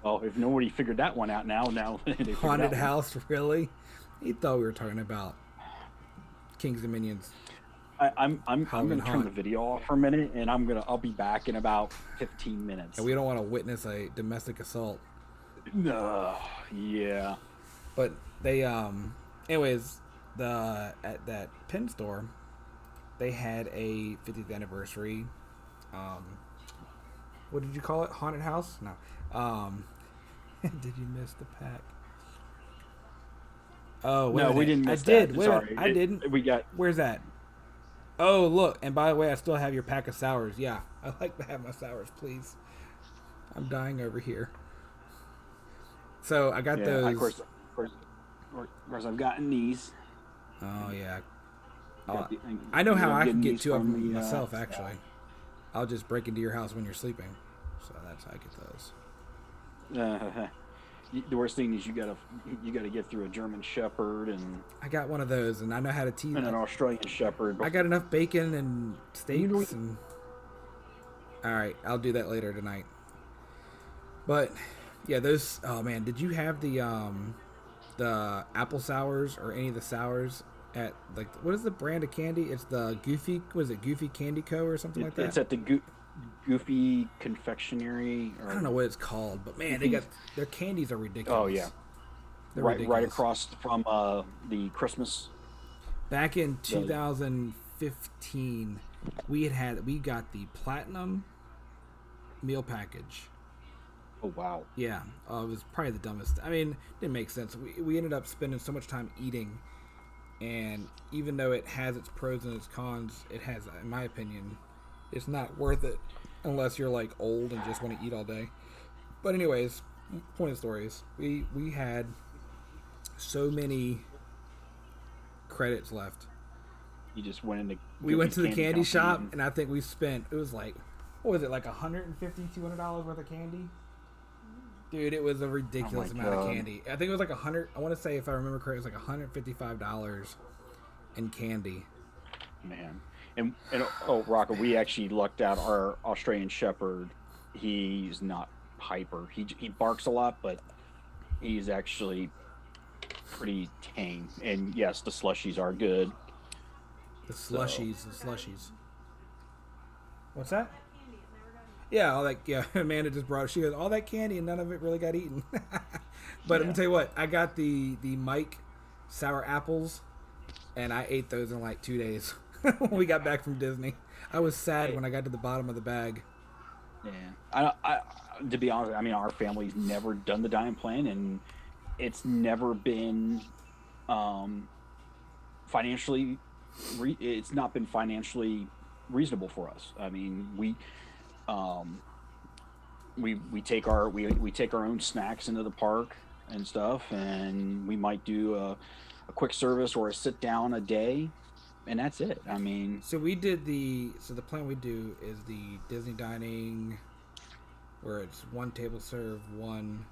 Oh, if nobody figured that one out now they figured Haunted that one. house, really? He thought we were talking about Kings and Minions. I'm Halloween gonna turn Haunt. the video off for a minute, and I'll be back in about 15 minutes. And we don't want to witness a domestic assault. Yeah. But they anyways, at that pin store, they had a 50th anniversary what did you call it? Haunted house? No. Did you miss the pack? Oh, No, we didn't miss I did. that. Wait, Sorry. I didn't. We got. Where's that? Oh, look. And by the way, I still have your pack of sours. Yeah, I like to have my sours, please. I'm dying over here. So I got those. Of course, I've gotten these. Oh yeah. Got I know how I can getting get these two of from them the, myself. Actually, I'll just break into your house when you're sleeping. So that's how I get those. The worst thing is you gotta get through a German Shepherd and I got one of those, and I know how to tease. an Australian Shepherd. I got enough bacon and steaks and. All right, I'll do that later tonight. But yeah, those. Oh man, did you have the apple sours or any of the sours at like what is the brand of candy? It's the Goofy. Was it Goofy Candy Co. or something like that? It's at the Goofy Confectionery. Or, I don't know what it's called, but man, they got their candies are ridiculous. Oh yeah, They're right ridiculous. across from the Christmas. Back in 2015, we got the platinum meal package. Oh wow. Yeah, it was probably the dumbest. I mean, it didn't make sense. We ended up spending so much time eating, and even though it has its pros and its cons, it has, in my opinion, it's not worth it unless you're like old and just want to eat all day. But anyways, point of the story is we had so many credits left. You just went into. We went to the candy shop, company and I think we spent, it was like, what was it, like $150, $200 worth of candy? Dude, it was a ridiculous amount of candy. I think it was like I want to say, if I remember correctly, it was like $155 in candy. Man. And oh, Rocco, we actually lucked out. Our Australian Shepherd, he's not hyper. He barks a lot, but he's actually pretty tame. And yes, the slushies are good. The slushies. What's that? Yeah, all that. Yeah, Amanda just brought it. She goes, all that candy and none of it really got eaten. But let me tell you what, I got the Mike sour apples, and I ate those in like 2 days when we got back from Disney. I was sad when I got to the bottom of the bag. Yeah, I to be honest, I mean, our family's never done the dining plan, and it's never been financially. It's not been financially reasonable for us. I mean, we take our own snacks into the park and stuff, and we might do a quick service or a sit down a day, and that's it. I mean, so the plan we do is the Disney dining, where it's one table serve, one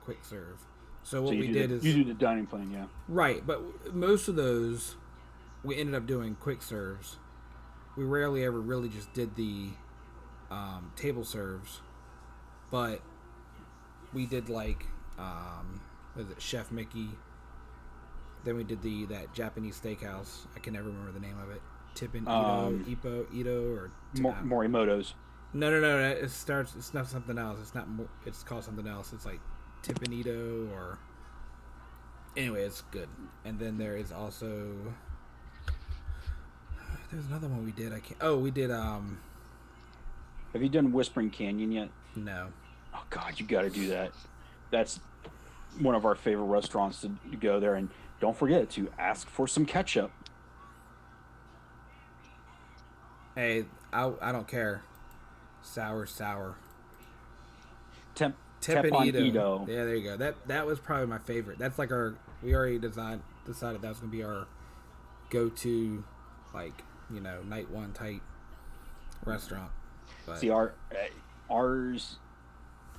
quick serve. So what we did is you do the dining plan, yeah. Right, but most of those we ended up doing quick serves. We rarely ever really just did the table serves, but we did like was it Chef Mickey? Then we did that Japanese steakhouse. I can never remember the name of it. Tippin Ito or Morimoto's. no. It starts. It's not something else. It's not. It's called something else. It's like Tippin Ito or. Anyway, it's good. And then there is also. There's another one we did. I can't. Oh, we did. Have you done Whispering Canyon yet? No. Oh God, you got to do that. That's one of our favorite restaurants to go there, and don't forget to ask for some ketchup. Hey, I don't care. Sour. Tep on Ito. Yeah, there you go. That was probably my favorite. That's like we already decided that was gonna be our go-to, like, night one type restaurant. But See, ours.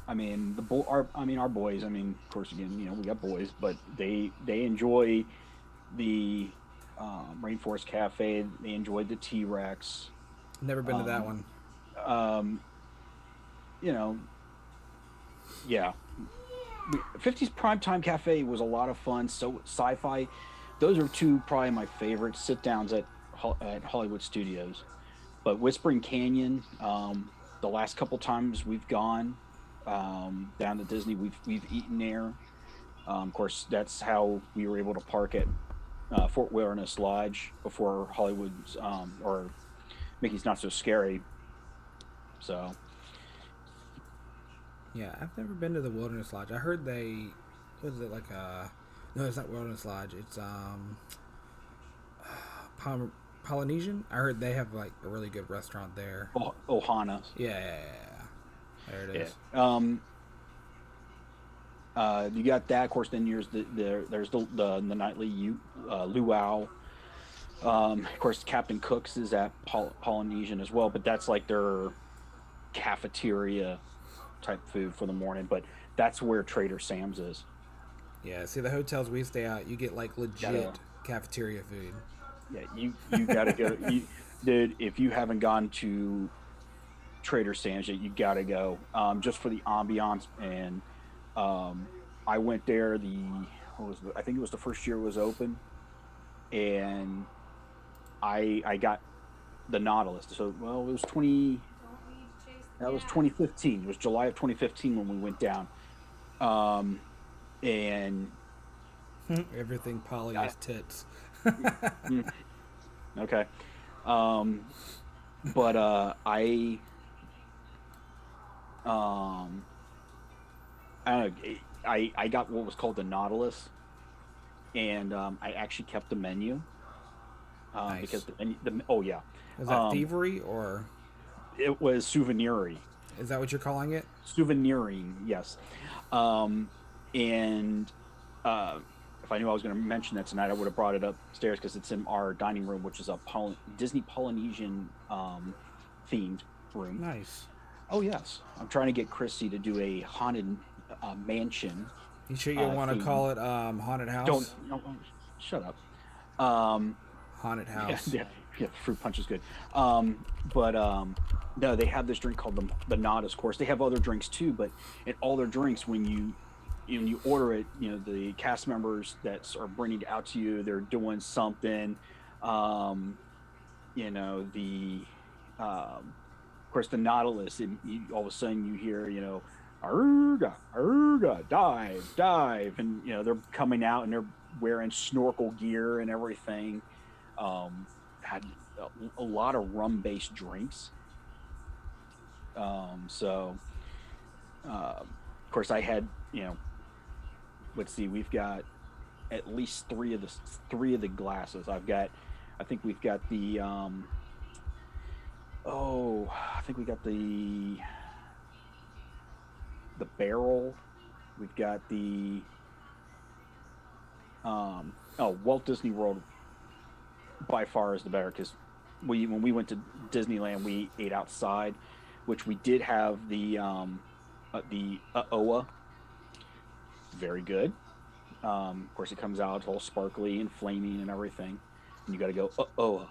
I mean our boys. I mean, of course, again, we got boys, but they enjoy the Rainforest Cafe. They enjoyed the T-Rex. never been to that one. Yeah. 50s Primetime Cafe was a lot of fun. So Sci-Fi, those are two probably my favorite sit downs at Hollywood Studios. But Whispering Canyon, the last couple times we've gone down to Disney, we've eaten there. Of course, that's how we were able to park at Fort Wilderness Lodge before Hollywood's or Mickey's Not So Scary. So. Yeah, I've never been to the Wilderness Lodge. I heard what is it, like no, it's not Wilderness Lodge. It's Polynesian. I heard they have like a really good restaurant there. Ohana. Yeah. There it is. You got that, of course. Then there's the nightly luau. Of course, Captain Cook's is at Polynesian as well, but that's like their cafeteria type food for the morning. But that's where Trader Sam's is. Yeah, see, the hotels we stay at, you get like legit cafeteria food. Yeah, you gotta go. Dude, if you haven't gone to Trader Sam's yet, you gotta go. Just for the ambiance. And I went there. I think it was the first year it was open, and I got the Nautilus. So it was 2015. It was July of 2015 when we went down. And everything Polly is tits. Okay. But I don't know. I got what was called the Nautilus, and I actually kept the menu Nice. because Is that thievery or it was souveniry. is that what you're calling it? Souveniring, yes. And if I knew I was going to mention that tonight, I would have brought it upstairs because it's in our dining room, which is a Disney Polynesian themed room. Nice. Oh yes, I'm trying to get Chrissy to do a haunted mansion. You sure you want to call it haunted house? Don't shut up. Haunted house. Yeah, fruit punch is good. No, they have this drink called the Nautilus. Of course, they have other drinks too, but in all their drinks, when you order it, the cast members that are bringing it out to you, they're doing something. Of course, the Nautilus, all of a sudden you hear, arga, arga, dive, and they're coming out and they're wearing snorkel gear and everything. Had a lot of rum-based drinks. Of course, I had, let's see, we've got at least three of the glasses. I think we've got the, I think we got the barrel. We've got the, Walt Disney World by far is the better, because when we went to Disneyland, we ate outside, which we did have the OA. Very good. Of course, it comes out all sparkly and flaming and everything, and you got to go OA,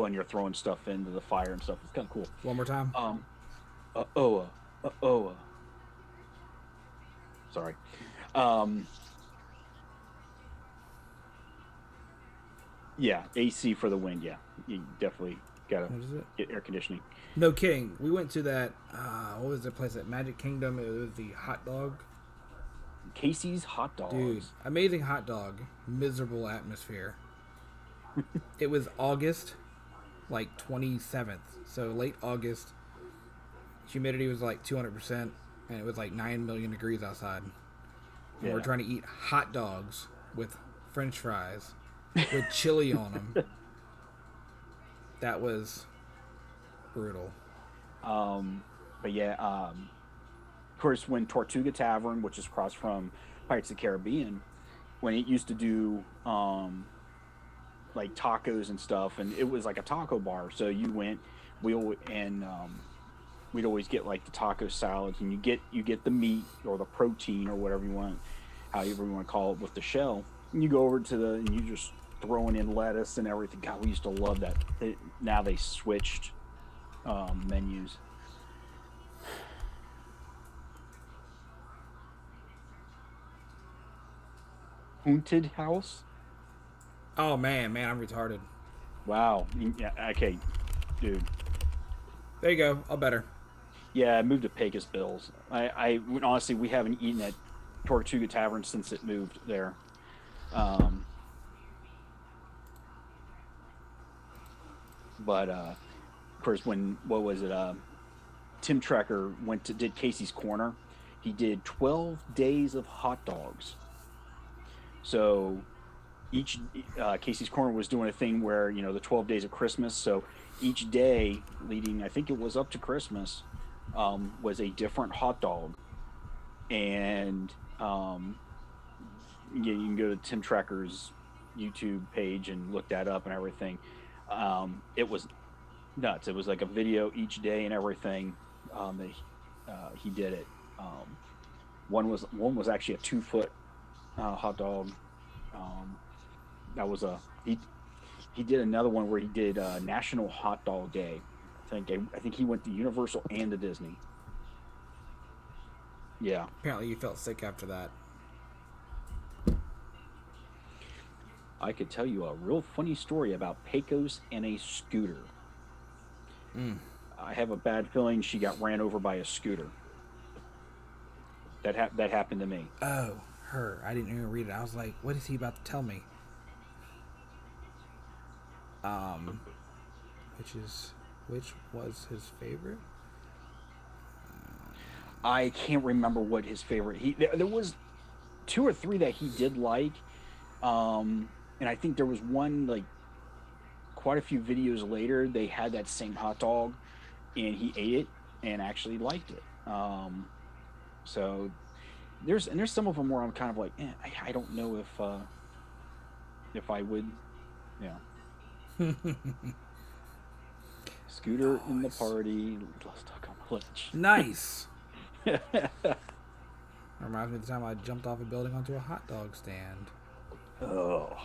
and you're throwing stuff into the fire and stuff. It's kind of cool. One more time. OA. Sorry. Yeah, AC for the wind. Yeah, you definitely gotta What is it? get air conditioning. No kidding. We went to that. What was the place at Magic Kingdom? It was the hot dog. Casey's hot Dude, dogs. amazing hot dog. Miserable atmosphere. It was August, like 27th. So late August. Humidity was like 200%, and it was like 9 million degrees outside. And we're Yeah. trying to eat hot dogs with French fries with chili on them. That was brutal. But yeah, of course, when Tortuga Tavern, which is across from Pirates of the Caribbean, when it used to do like tacos and stuff, and it was like a taco bar. So you went, we'd always get like the taco salads, and you get the meat or the protein or whatever you want, however you want to call it, with the shell. And you go over to and you just throwing in lettuce and everything. God, we used to love that. Now they switched menus. Haunted House. Oh man, I'm retarded. Wow. Yeah. Okay, dude. There you go. All better. Yeah, I moved to Pecos Bills. Honestly, we haven't eaten at Tortuga Tavern since it moved there. Um, but of course, what was it? Tim Trekker did Casey's Corner. He did 12 days of hot dogs. So each Casey's Corner was doing a thing where the 12 days of Christmas. So each day leading, I think it was up to Christmas, was a different hot dog, and you can go to Tim Trekker's YouTube page and look that up and everything. It was nuts. It was like a video each day and everything that he did it. One was actually a 2 foot hot dog. That was he did another one where he did National Hot Dog Day. I think he went to Universal and to Disney. Yeah. Apparently, you felt sick after that. I could tell you a real funny story about Pecos and a scooter. I have a bad feeling she got ran over by a scooter. That happened to me. Oh, her. I didn't even read it. I was like, what is he about to tell me? Which was his favorite? I can't remember what his favorite. There was 2 or 3 that he did like, and I think there was one like quite a few videos later they had that same hot dog, and he ate it and actually liked it. So there's some of them where I'm kind of like, I don't know if I would, Scooter in the party, stuck on the ledge. Nice. Reminds me of the time I jumped off a building onto a hot dog stand. Oh.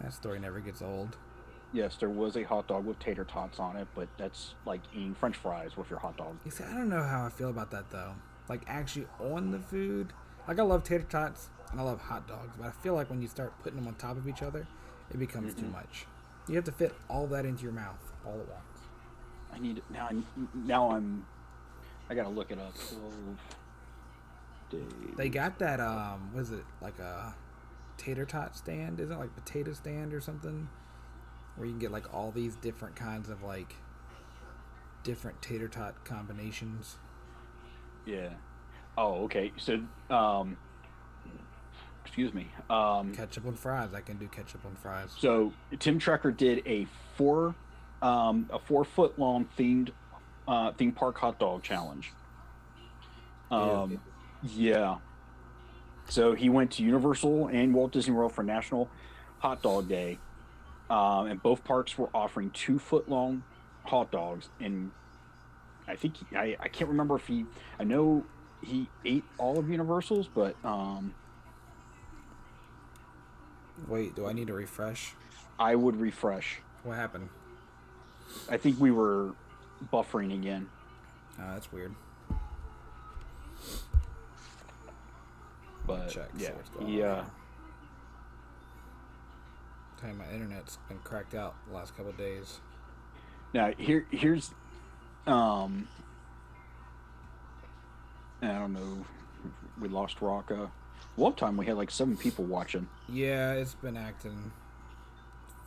That story never gets old. Yes, there was a hot dog with tater tots on it, but that's like eating French fries with your hot dog. You see, I don't know how I feel about that though. Like actually on the food, like I love tater tots and I love hot dogs, but I feel like when you start putting them on top of each other, it becomes too much. You have to fit all that into your mouth all at once. I need it I gotta look it up. 12 days. They got that what is it, like a tater tot stand? Isn't it like potato stand or something? Where you can get like all these different kinds of like different tater tot combinations. Yeah. Oh, okay. So excuse me. Ketchup on fries. I can do ketchup on fries. So Tim Trekker did a 4-foot long theme park hot dog challenge. Yeah. So he went to Universal and Walt Disney World for National Hot Dog Day, and both parks were offering 2-foot long hot dogs. And I think I can't remember if I know he ate all of Universal's, but Wait, do I need to refresh? I would refresh. What happened? I think we were buffering again. That's weird. But Check, yeah, see what's going on here. tell you, my internet's been cracked out the last couple of days. Now here's I don't know. We lost Rock. One time we had like 7 people watching. Yeah, it's been acting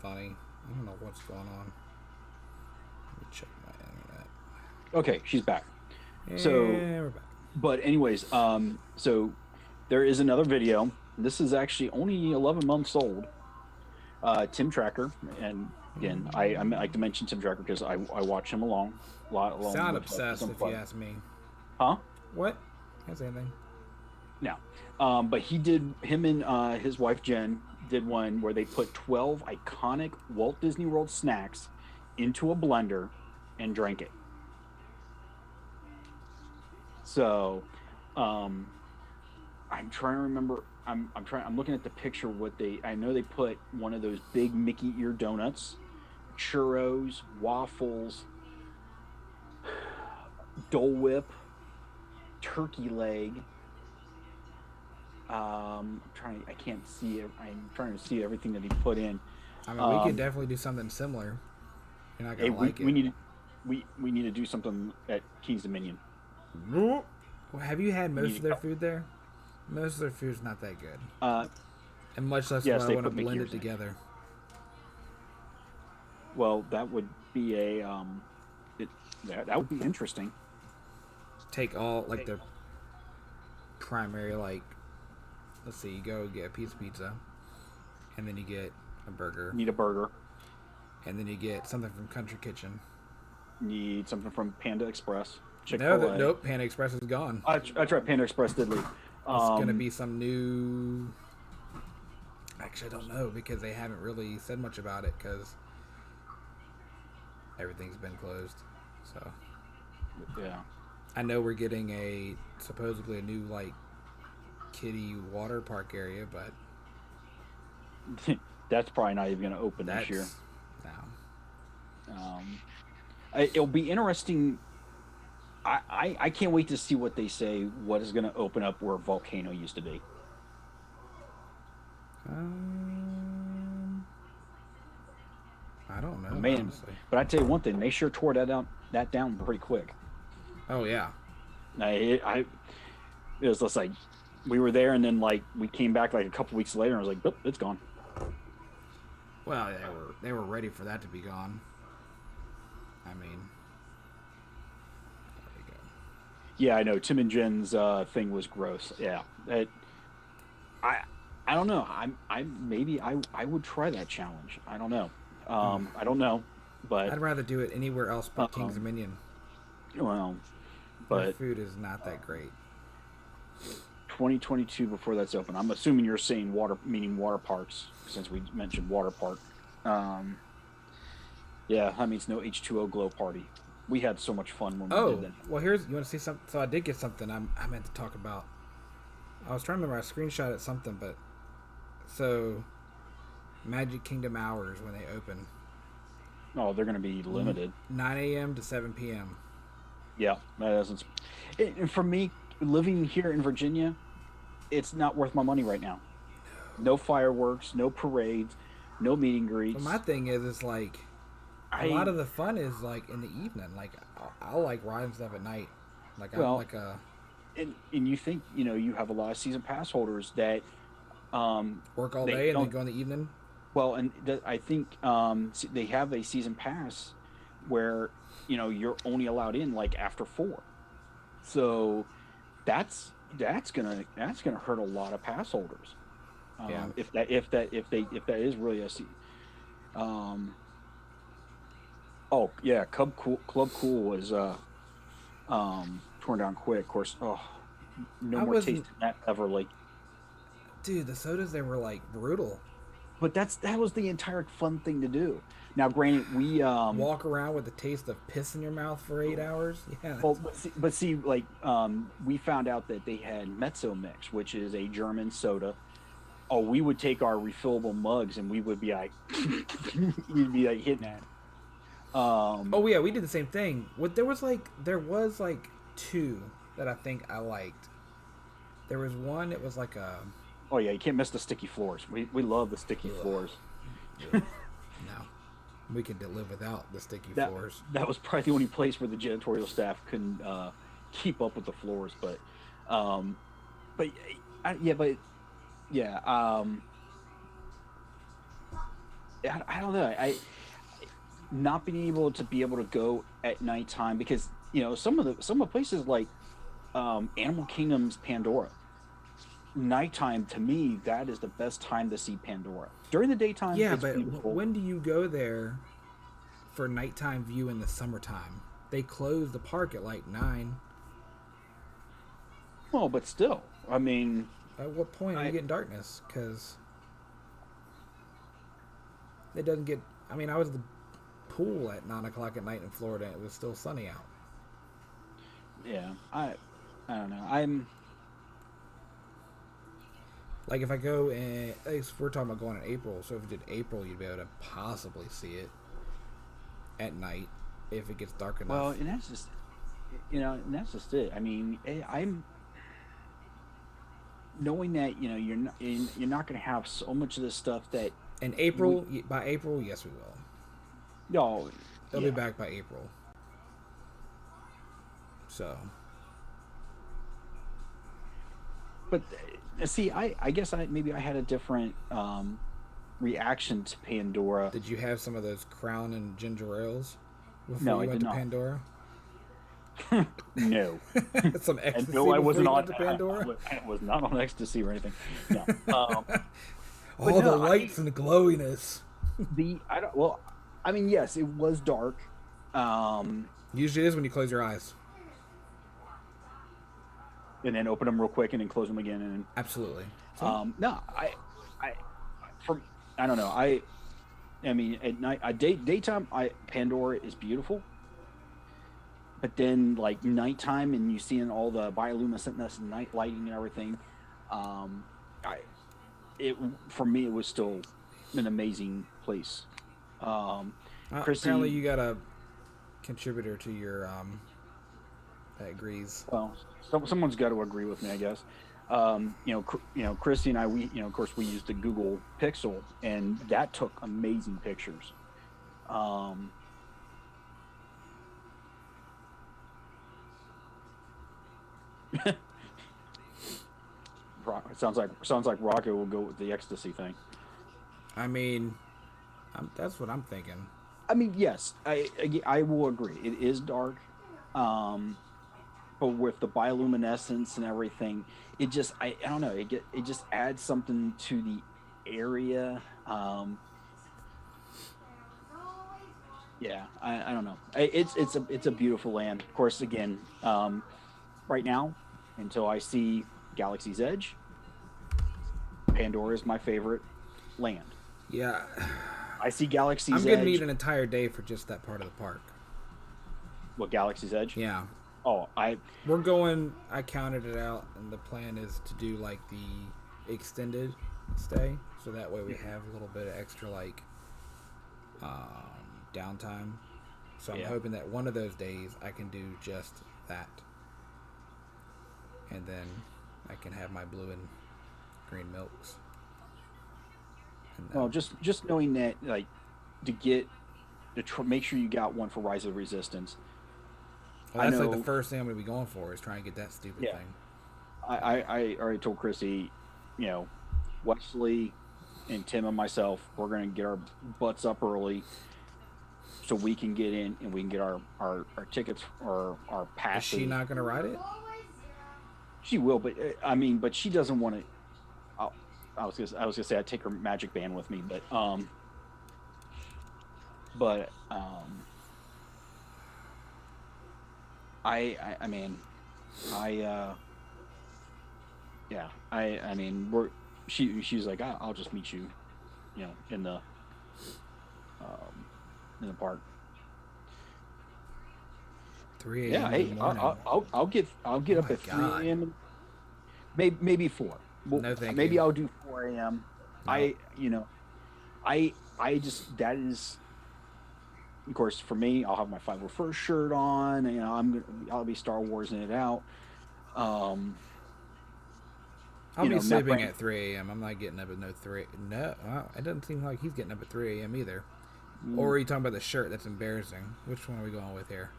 funny. I don't know what's going on. Let me check my internet. Okay, she's back. And So, we're back. but anyways, so there is another video. This is actually only 11 months old. Tim Tracker, and again, I like to mention Tim Tracker because I watch him along. Sound obsessed, if you ask me. Huh? What? Can't say anything. No. But him and his wife Jen did one where they put 12 iconic Walt Disney World snacks into a blender and drank it. So, I'm trying to remember. I'm looking at the picture. I know they put one of those big Mickey ear donuts, churros, waffles, Dole Whip, turkey leg. I can't see it. I'm trying to see everything that he put in. I mean, we could definitely do something similar. You're not gonna like it. We need to do something at King's Dominion. Well, have you had most of their food there? Most of their food's not that good. And much less yes, I they want to put blend Mickey it together. Well, that would be that would be interesting. Take all like the primary, like, let's see, you go get a piece of pizza, and then you get a burger. Need a burger. And then you get something from Country Kitchen. Need something from Panda Express. Chick-fil-A. Nope, Panda Express is gone. I tried Panda Express, did leave. It's going to be some new... Actually, I don't know, because they haven't really said much about it, because everything's been closed. So, yeah. I know we're getting supposedly a new, like, kiddie water park area, but... That's probably not even going to open this year. No. It'll be interesting. I can't wait to see what they say. What is going to open up where Volcano used to be? I don't know. Man, honestly. but I tell you one thing, they sure tore that down pretty quick. Oh yeah. It was just like we were there, and then like we came back like a couple weeks later, and I was like, "Boop, it's gone." Well, they were ready for that to be gone. I mean, there we go. Yeah, I know. Tim and Jen's thing was gross. Yeah, I don't know. I would try that challenge. I don't know. I don't know, but I'd rather do it anywhere else but King's Dominion. Well, Their but food is not that great. 2022 before that's open. I'm assuming you're saying water parks, since we mentioned water park. Yeah, that means no H2O glow party. We had so much fun when we did that. Well, you want to see something? So I did get something I meant to talk about. I was trying to remember, I screenshotted something, but so Magic Kingdom hours when they open. Oh, they're going to be limited. 9 a.m. to 7 p.m. Yeah, that doesn't. And for me, living here in Virginia, it's not worth my money right now. No fireworks, no parades, no meet and greets. But my thing is like a lot of the fun is like in the evening. Like I like riding stuff at night. Like I'm like a. And you think you have a lot of season pass holders that work all day and then go in the evening. Well, and I think they have a season pass where you're only allowed in like after 4. So that's gonna hurt a lot of pass holders. Yeah. If that is really a oh yeah, Club Cool was torn down quick. Of course, no more tasting that ever. Like, dude, the sodas, they were like brutal. But that was the entire fun thing to do. Now, granted, we walk around with the taste of piss in your mouth for 8 hours. Yeah. Well, but see, like we found out that they had Mezzo Mix, which is a German soda. Oh, we would take our refillable mugs and we would be like, we'd be like hitting that. Oh yeah, we did the same thing. There was like 2 that I think I liked. There was one. It was like a. Oh yeah, you can't miss the sticky floors. We love the sticky floors. Ugh, no, we can live without the sticky That floors. that was probably the only place where the janitorial staff couldn't keep up with the floors. Um, but but yeah, I don't know. I not being able to go at nighttime because some of the places like Animal Kingdom's Pandora. Nighttime to me that is the best time to see Pandora. During the daytime, Yeah, it's but beautiful. when do you go there for nighttime view in the summertime? They close the park at like 9. Well, but still, I mean, At what point are you I getting darkness? Because it doesn't get. I mean, I was at the pool at 9 o'clock at night in Florida. And it was still sunny out. yeah, I don't know. Like if I go in, like we're talking about going in April. So if you did April, you'd be able to possibly see it at night if it gets dark Well, enough. and that's just and that's just it. I mean, I'm knowing that you're not going to have so much of this stuff that In we April, by April, yes, we will. no, They'll be yeah. back by April. So But see, I guess maybe I had a different reaction to Pandora. did you have some of those Crown and ginger ales before No, you I went did to not. Pandora? No. Some And ecstasy no, I before wasn't you on. went to Pandora? I was not on ecstasy or anything. No. But All the no, lights and the glowiness. I don't. Well, I mean, yes, it was dark. Um, Usually it is when you close your eyes. and then open them real quick and then close them again. And Absolutely. See? no, I, from I don't know. I mean, at night, daytime, Pandora is beautiful. But then, like nighttime, and you seeing all the bioluminescentness and night lighting and everything, um, I it for me it was still an amazing place. Um, Apparently Chrissy, you got a contributor to your that agrees. well, someone's got to agree with me, I guess. Chrissy and I, of course, we used the Google Pixel, and that took amazing pictures. Um, it sounds like Rocket will go with the ecstasy thing. I mean, that's what I'm thinking. I mean, yes, I will agree. It is dark, um, but with the bioluminescence and everything, it just I don't know. It just adds something to the area. Yeah, I don't know. It's a beautiful land. Of course, again, right now, until I see Galaxy's Edge, Pandora is my favorite land. Yeah. I see I'm Galaxy's going to need Edge. an entire day for just that part of the park. What, Galaxy's Edge? Yeah. Oh, We're going, I counted it out, and the plan is to do like the extended stay. So that way we have a little bit of extra like downtime. So I'm Yeah. hoping that one of those days I can do just that. And then I can have my blue and green milks. And well, just knowing that, like, make sure you got one for Rise of the Resistance. well, I that's like know. the first thing I'm going to be going for is trying to get that stupid Yeah. thing. I already told Chrissy, Wesley and Tim and myself, we're gonna get our butts up early so we can get in and we can get our tickets or our Is passes. she not going to ride it? She will, but but she doesn't want to. I was gonna say I'd take her magic band with me, but I mean, yeah, I mean, she's like, I'll just meet you, in the park. 3 Yeah, a.m. hey, in the morning. I'll get Oh up my at 3 God. a.m. Maybe 4. Well, No, thank maybe you. I'll do 4 a.m. No. I just that is, of course, for me. I'll have my 501st shirt on. You know, I'll be Star Warsing it out. Um, I'll be not sleeping bring- at 3 a.m. I'm not getting up at no 3. No, it doesn't seem like he's getting up at 3 a.m. either. Or are you talking about the shirt? That's embarrassing. Which one are we going with here?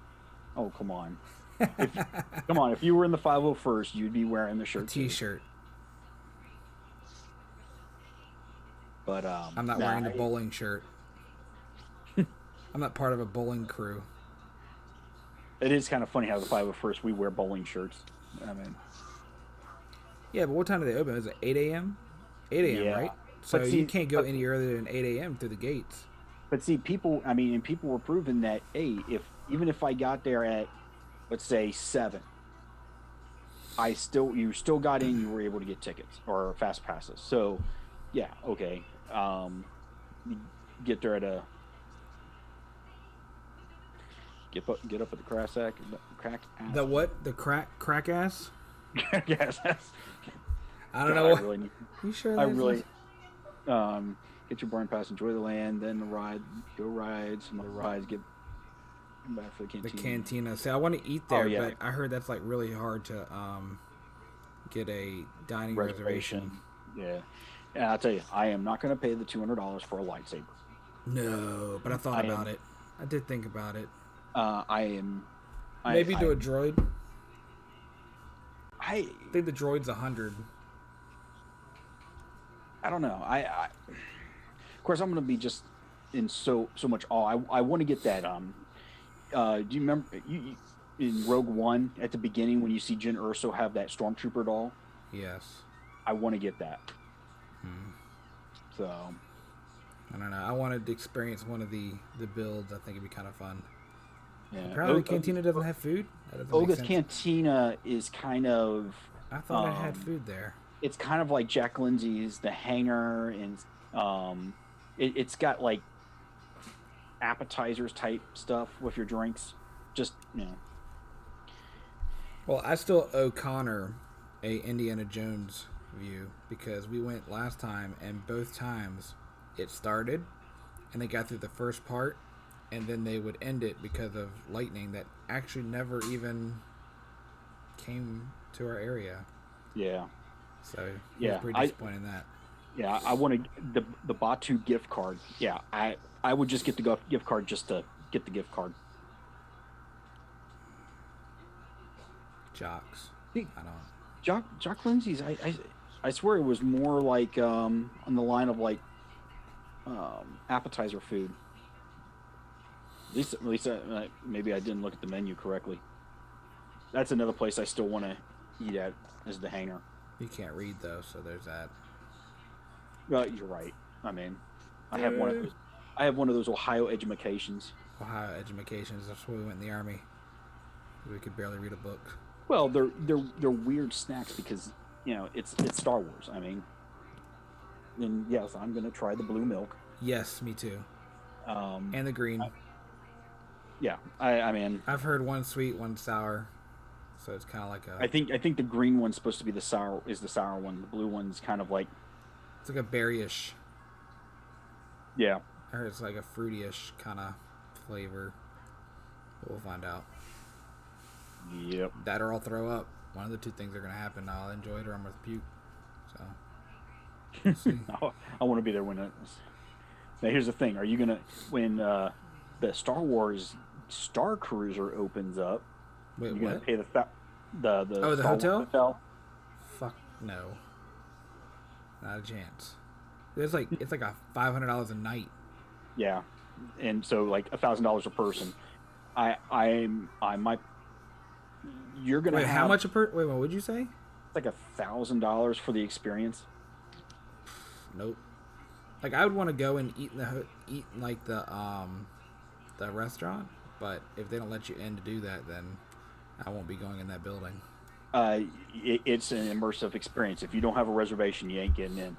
Oh, come on. Come on, if you were in the 501st, you'd be wearing the shirt. T-shirt. But I'm not wearing the bowling shirt. I'm not part of a bowling crew. It is kind of funny how the 501st we wear bowling shirts. I mean, Yeah, but what time do they open? Is it 8 a.m.? 8 a.m., Yeah. right? So But see- you can't go any earlier than 8 a.m. through the gates. but see, people were proving that, hey, even if I got there at, let's say 7, you still got in, you were able to get tickets or fast passes. So, yeah, okay. You get there at get up at the crack ass. The what? The crack ass? Yes. I don't know what. Really, You sure? I that's really get your barn pass, enjoy the land, then the ride, go ride some other rides, get back for the the canteen. cantina. See, I want to eat there, yeah. but I heard that's like really hard to get a dining reservation. Yeah, and I'll tell you, I am not going to pay the $200 for a lightsaber. No, but I thought about it. I did think about it. Maybe do a droid. I think the droid's 100. I don't know. Of course, I'm going to be just in so much awe. I want to get that. Do you remember you in Rogue One at the beginning when you see Jyn Erso have that Stormtrooper doll? Yes. I want to get that. So I don't know. I wanted to experience one of the builds. I think it'd be kind of fun. yeah. Apparently, the cantina doesn't have food. That doesn't make Oga's sense. Cantina is kind of. I thought it had food there. It's kind of like Jack Lindsay's The Hangar, and it's got like appetizers type stuff with your drinks. Just Well, I still owe Connor a Indiana Jones view because we went last time, and both times it started, and they got through the first part, and then they would end it because of lightning that actually never even came to our area. Yeah. So he was pretty disappointed in that. Yeah, I want the Batu gift card. Yeah, I would just get the gift card just to get the gift card. Jocks. I don't. Jock Lindsay's. I swear it was more like on the line of like appetizer food. At least maybe I didn't look at the menu correctly. That's another place I still want to eat at is the Hangar. You can't read though, so there's that. Well, you're right. I mean, I have one of those. I have one of those Ohio edumacations. Ohio edumacations. That's why we went in the army. We could barely read a book. Well, they're weird snacks because it's Star Wars. I mean, and yes, I'm gonna try the blue milk. Yes, me too. And the green. Yeah, I mean, I've heard one sweet, one sour, so it's kind of like a. I think the green one's supposed to be the sour one. The blue one's kind of like. It's like a berryish. Yeah. I heard it's like a fruityish kind of flavor. But we'll find out. Yep. That or I'll throw up. One of the two things are gonna happen. I'll enjoy it or I'm gonna puke. So. We'll see. I want to be there when it. Now here's the thing: are you gonna when the Star Wars Star Cruiser opens up? Wait, you're gonna what? pay the the Star hotel? Wars hotel? Fuck no. Not a chance. It's like a $500 a night. Yeah, and so like $1,000 a person. I might. You're gonna Wait, have, how much a per? Wait, what would you say? Like $1,000 for the experience. Nope. Like I would want to go and eat in like the restaurant, but if they don't let you in to do that, then I won't be going in that building. It's an immersive experience. If you don't have a reservation, you ain't getting in.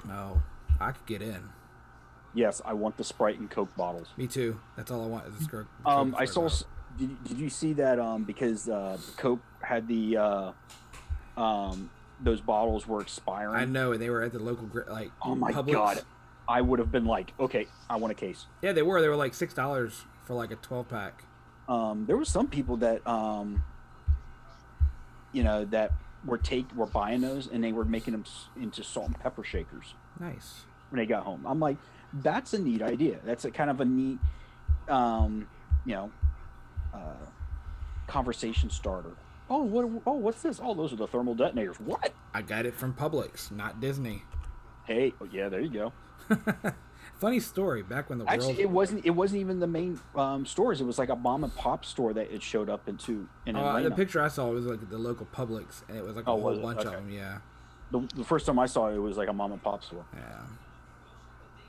No, I could get in. Yes, I want the Sprite and Coke bottles. Me too. That's all I want. Is this I saw. Did you see that? Because Coke had the those bottles were expiring. I know, and they were at the local like. Oh my Publix. God! I would have been like, okay, I want a case. Yeah, they were. They were like $6 for like a 12-pack. There were some people that that were buying those, and they were making them into salt and pepper shakers Nice. when they got home. I'm like, that's a neat idea. That's a kind of a neat, um, you know, uh, conversation starter. Oh, what's this? Oh, those are the thermal detonators. What? I got it from Publix, not Disney. Hey, oh, yeah, there you go. Funny story. Back when the Actually, world it wasn't even the main stores. It was like a mom and pop store that it showed up in Atlanta. the picture I saw was like the local Publix, and it was like a Oh, whole was it? bunch of Okay. them. Yeah, The first time I saw it, it was like a mom and pop store. yeah.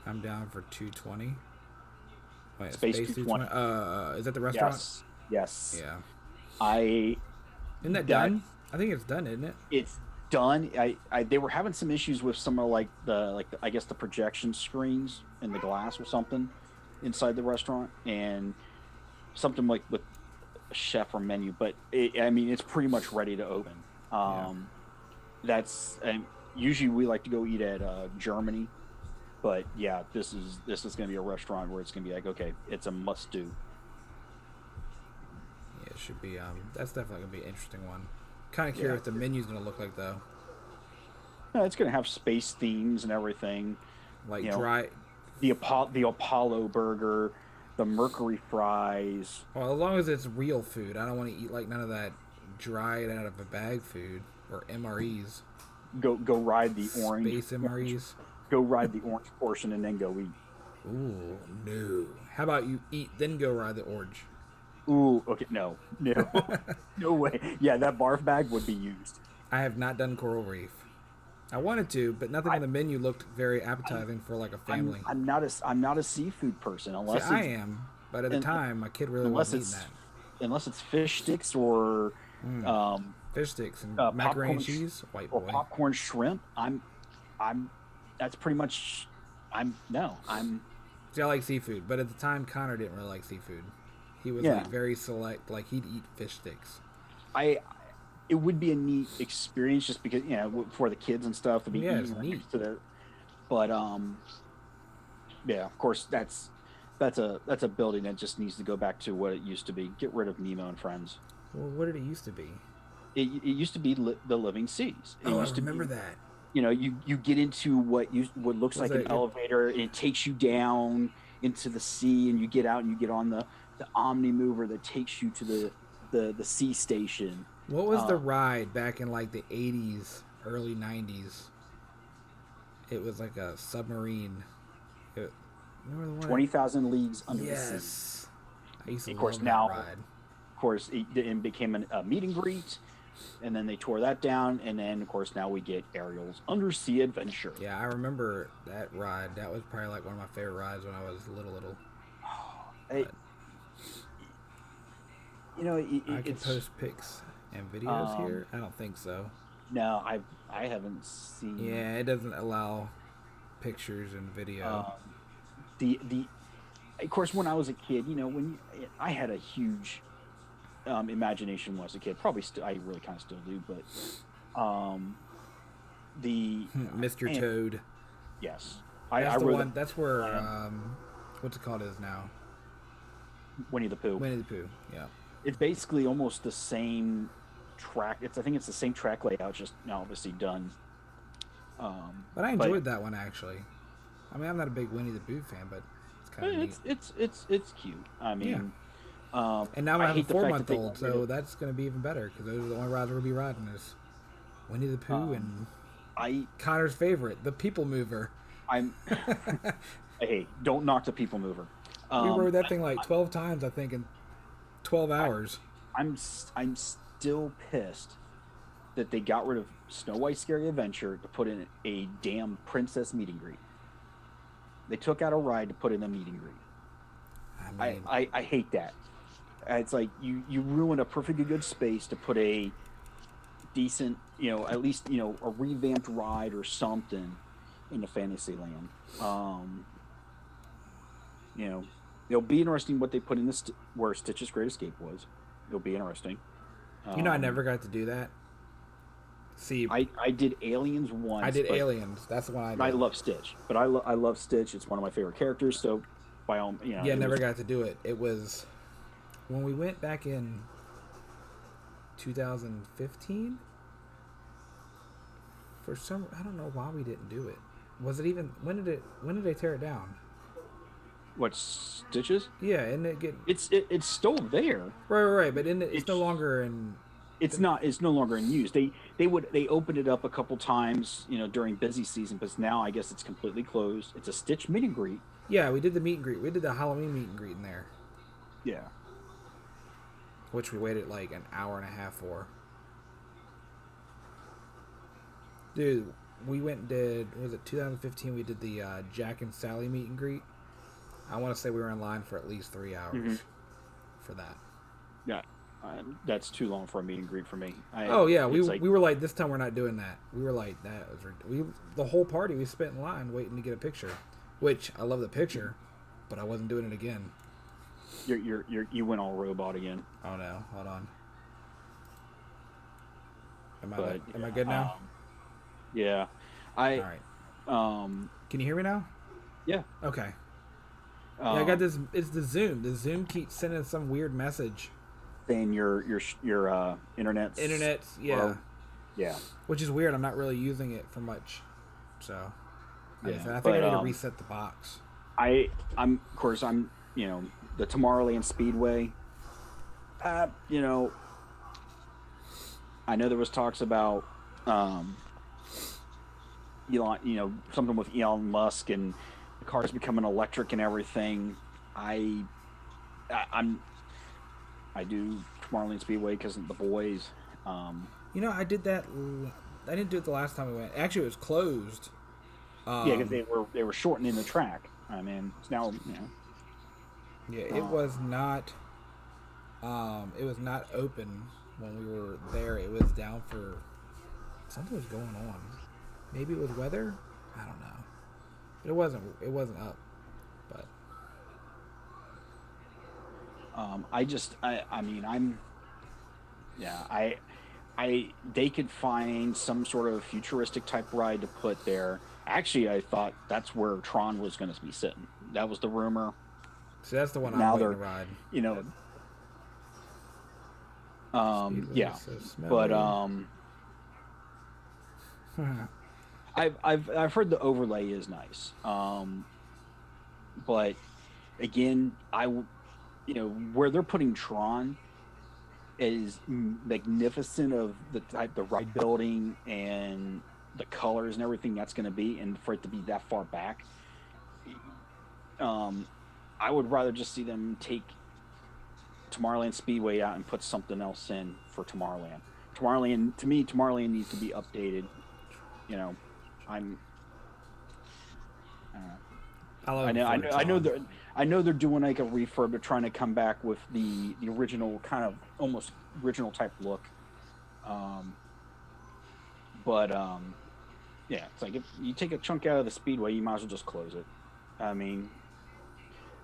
I'm down for 220. Wait, Space 220. Is that the restaurant? Yes. Yeah. Isn't that done? I think it's done, isn't it? It's done. They were having some issues with some of I guess the projection screens in the glass or something inside the restaurant, and something like with a chef or menu. But it's pretty much ready to open. That's usually we like to go eat at Germany, but yeah, this is going to be a restaurant where it's going to be like, okay, it's a must do. Yeah, it should be. That's definitely gonna be an interesting one. Kind of curious what the menu's gonna look like though. Yeah, it's going to have space themes and everything. Like You know, dry. The Apollo burger, the Mercury fries. Well, as long as it's real food, I don't want to eat like none of that dried out of a bag food or MREs. Go ride the orange. Space MREs. Go ride the orange portion and then go eat. Ooh, no. How about you eat then go ride the orange? Ooh, okay, no, no way. Yeah, that barf bag would be used. I have not done coral reef. I wanted to, but nothing on the menu looked very appetizing for like a family. I'm not a seafood person unless See, I am, but at the time, my kid really wasn't eating that. unless it's fish sticks or Fish sticks and macaroni popcorn and cheese, white or boy. popcorn shrimp. I'm that's pretty much See, I like seafood, but at the time, Connor didn't really like seafood. He was Yeah. like very select, like he'd eat fish sticks. It would be a neat experience just because for the kids and stuff to be Yeah, it's eating neat. next to that. But yeah, of course that's a building that just needs to go back to what it used to be. Get rid of Nemo and Friends. Well, what did it used to be? It used to be the Living Seas. It I used to remember be, that. You get into what looks Was like an it- elevator, and it takes you down into the sea, and you get out and you get on the Omni mover that takes you to the sea station. What was the ride back in like the 80s, early 90s? It was like a submarine. Remember the one? 20,000 Leagues Under the Sea. Yes. I used to Of course, love now- that ride. Of course, it became a meet and greet, and then they tore that down, and then of course now we get Ariel's Undersea Adventure. Yeah, I remember that ride. That was probably like one of my favorite rides when I was little. I I can it's post pics and videos here. I don't think so. no, I haven't seen. Yeah, it doesn't allow pictures and video. Of course, when I was a kid, I had a huge imagination when I was a kid. Probably still, I really kind of still do, but Mr. and- Toad. yes, That's I the really one. That's where what's it called is now Winnie the Pooh. Winnie the Pooh. Yeah. It's basically almost the same track. I think it's the same track layout, just obviously done. But I enjoyed that one actually. I mean, I'm not a big Winnie the Pooh fan, but it's kind of neat. It's cute. I mean, And now I have a hate the fact that they 4-month-old, got rid so of- that's going to be even better because those are the only rides we're going to be riding is Winnie the Pooh and Connor's favorite, the People Mover. Hey, don't knock the People Mover. We rode that thing like 12 times, I think, in 12 hours. I'm still pissed that they got rid of Snow White Scary Adventure to put in a damn princess meet and greet. They took out a ride to put in a meet and greet. I mean, I hate that. It's like you ruin a perfectly good space to put a decent, at least a revamped ride or something in the Fantasyland. It'll be interesting what they put in this where Stitch's Great Escape was. It'll be interesting. I never got to do that. See, I did Aliens once. I did but Aliens. That's the one I did. I love Stitch, but I love Stitch. It's one of my favorite characters. So, by all Yeah, never got to do it. It was when we went back in 2015. For some, I don't know why we didn't do it. Was it even when did they tear it down? What Stitches? Yeah, and it get It's still there. right, but it's no It's longer in. it's no longer in use. They opened it up a couple times, during busy season, but now I guess it's completely closed. It's a Stitch meet and greet. Yeah, we did the meet and greet. We did the Halloween meet and greet in there, Yeah. which we waited like an hour and a half for. Dude, we went and did, what was it 2015? We did the Jack and Sally meet and greet. I want to say we were in line for at least 3 hours for that. Yeah. That's too long for a meet and greet for me. We were like, this time we're not doing that. We were like, the whole party we spent in line waiting to get a picture, which I love the picture, but I wasn't doing it again. You went all robot again. Oh no, hold on. Am I good now? Yeah. All right. Can you hear me now? Yeah. Okay. Yeah, I got this. It's the Zoom. The Zoom keeps sending some weird message. Saying your internet's yeah. Yeah. Which is weird. I'm not really using it for much, so. Like I said, I think but, I need to reset the box. I'm the Tomorrowland Speedway. I know there was talks about Elon, something with Elon Musk and the cars becoming electric and everything. I do Tomorrowland Speedway because of the boys. I did that. I didn't do it the last time we went. Actually, it was closed. Yeah, because they were shortening the track. I mean, it's now Yeah, it was not. It was not open when we were there. It was down for something was going on. Maybe it was weather. I don't know. But it wasn't. It wasn't up. But they could find some sort of futuristic type ride to put there. Actually, I thought that's where Tron was going to be sitting. That was the rumor. So that's the one now I'm waiting to ride. Yeah, so but I've heard the overlay is nice. But again, where they're putting Tron is magnificent of the ride building and the colors and everything that's going to be, and for it to be that far back, I would rather just see them take Tomorrowland Speedway out and put something else in for Tomorrowland. To me, Tomorrowland needs to be updated. I know they're doing like a refurb. They're trying to come back with the original kind of almost original type look. Yeah, it's like if you take a chunk out of the Speedway, you might as well just close it. I mean,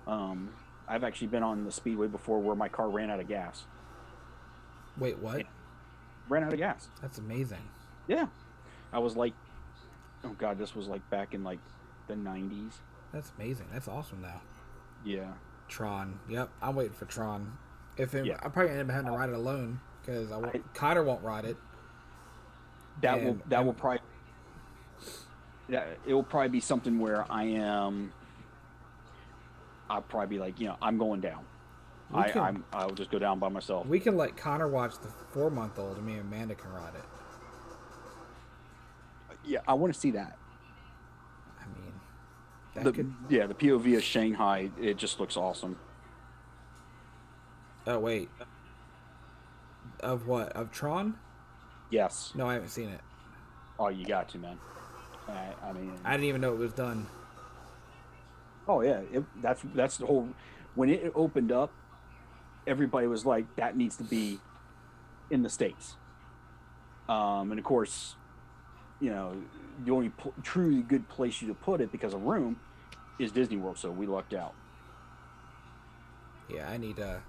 I've actually been on the Speedway before where my car ran out of gas. Wait, what? Ran out of gas. That's amazing. Yeah. I was like, oh God, this was like back in like the 90s. That's amazing. That's awesome now. Yeah. Tron. Yep. I'm waiting for Tron. I'm probably end up having to ride it alone because Connor won't ride it. It will probably be something where I'll probably be like, I'm going down. I'll just go down by myself. We can let Connor watch the 4-month-old, and me and Amanda can ride it. Yeah, I want to see that. I mean, the POV of Shanghai, it just looks awesome. Oh wait, of what? Of Tron? Yes. No, I haven't seen it. Oh, you got to, man. I mean, I didn't even know it was done. Oh yeah, that's the whole. When it opened up, everybody was like, "That needs to be in the States." And of course, the only truly good place you to put it because of room is Disney World. So we lucked out. Yeah, I need to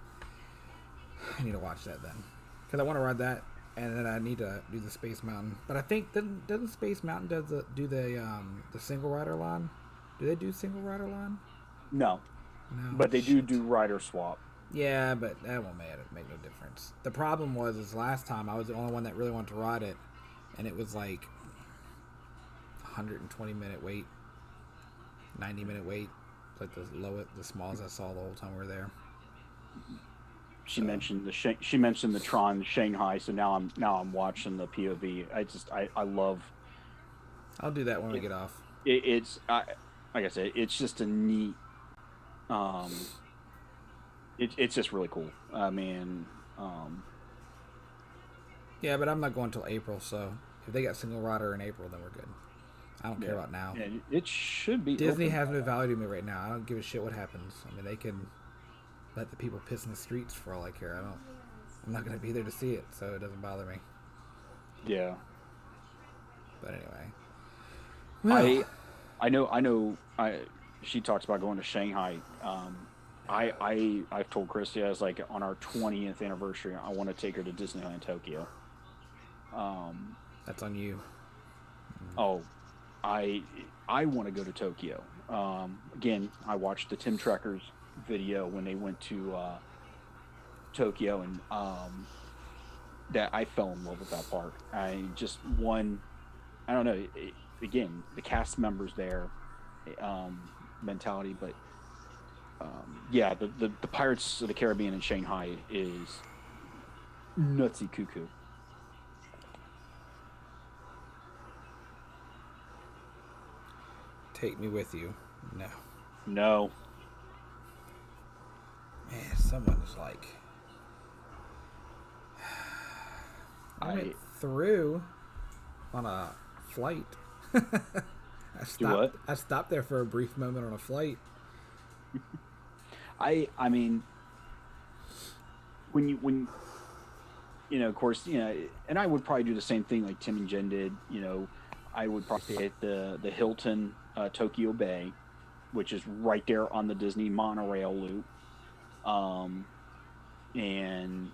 watch that then, because I want to ride that, and then I need to do the Space Mountain. But I think doesn't Space Mountain do the single rider line? Do they do single rider line? No, but they do rider swap. Yeah, but that won't make no difference. The problem was last time I was the only one that really wanted to ride it, and it was like 120-minute wait, 90-minute wait. Like the smallest I saw the whole time we were there. She mentioned the Tron Shanghai, so now I'm watching the POV. I love. I'll do that when we get off. Like I said, it's just a neat. It's just really cool. I mean, yeah, but I'm not going till April, so if they got single rider in April, then we're good. I don't care about now. Yeah, it should be. Disney open. has no value to me right now. I don't give a shit what happens. I mean, they can let the people piss in the streets for all I care. I'm not gonna be there to see it, so it doesn't bother me. Yeah. But anyway, well, I know. She talks about going to Shanghai. I've told Christy, I was like, on our 20th anniversary, I want to take her to Disneyland Tokyo. That's on you. Oh, I want to go to Tokyo. Again, I watched the Tim Trekkers video when they went to Tokyo, and that I fell in love with that park. I don't know. Again, the cast members there, mentality, but yeah, the Pirates of the Caribbean in Shanghai is nutsy cuckoo. Take me with you. No. Man, someone is like. I went through on a flight. I stopped there for a brief moment on a flight. I mean, when of course, and I would probably do the same thing like Tim and Jen did. I would probably stay at the Hilton Tokyo Bay, which is right there on the Disney monorail loop. I mean,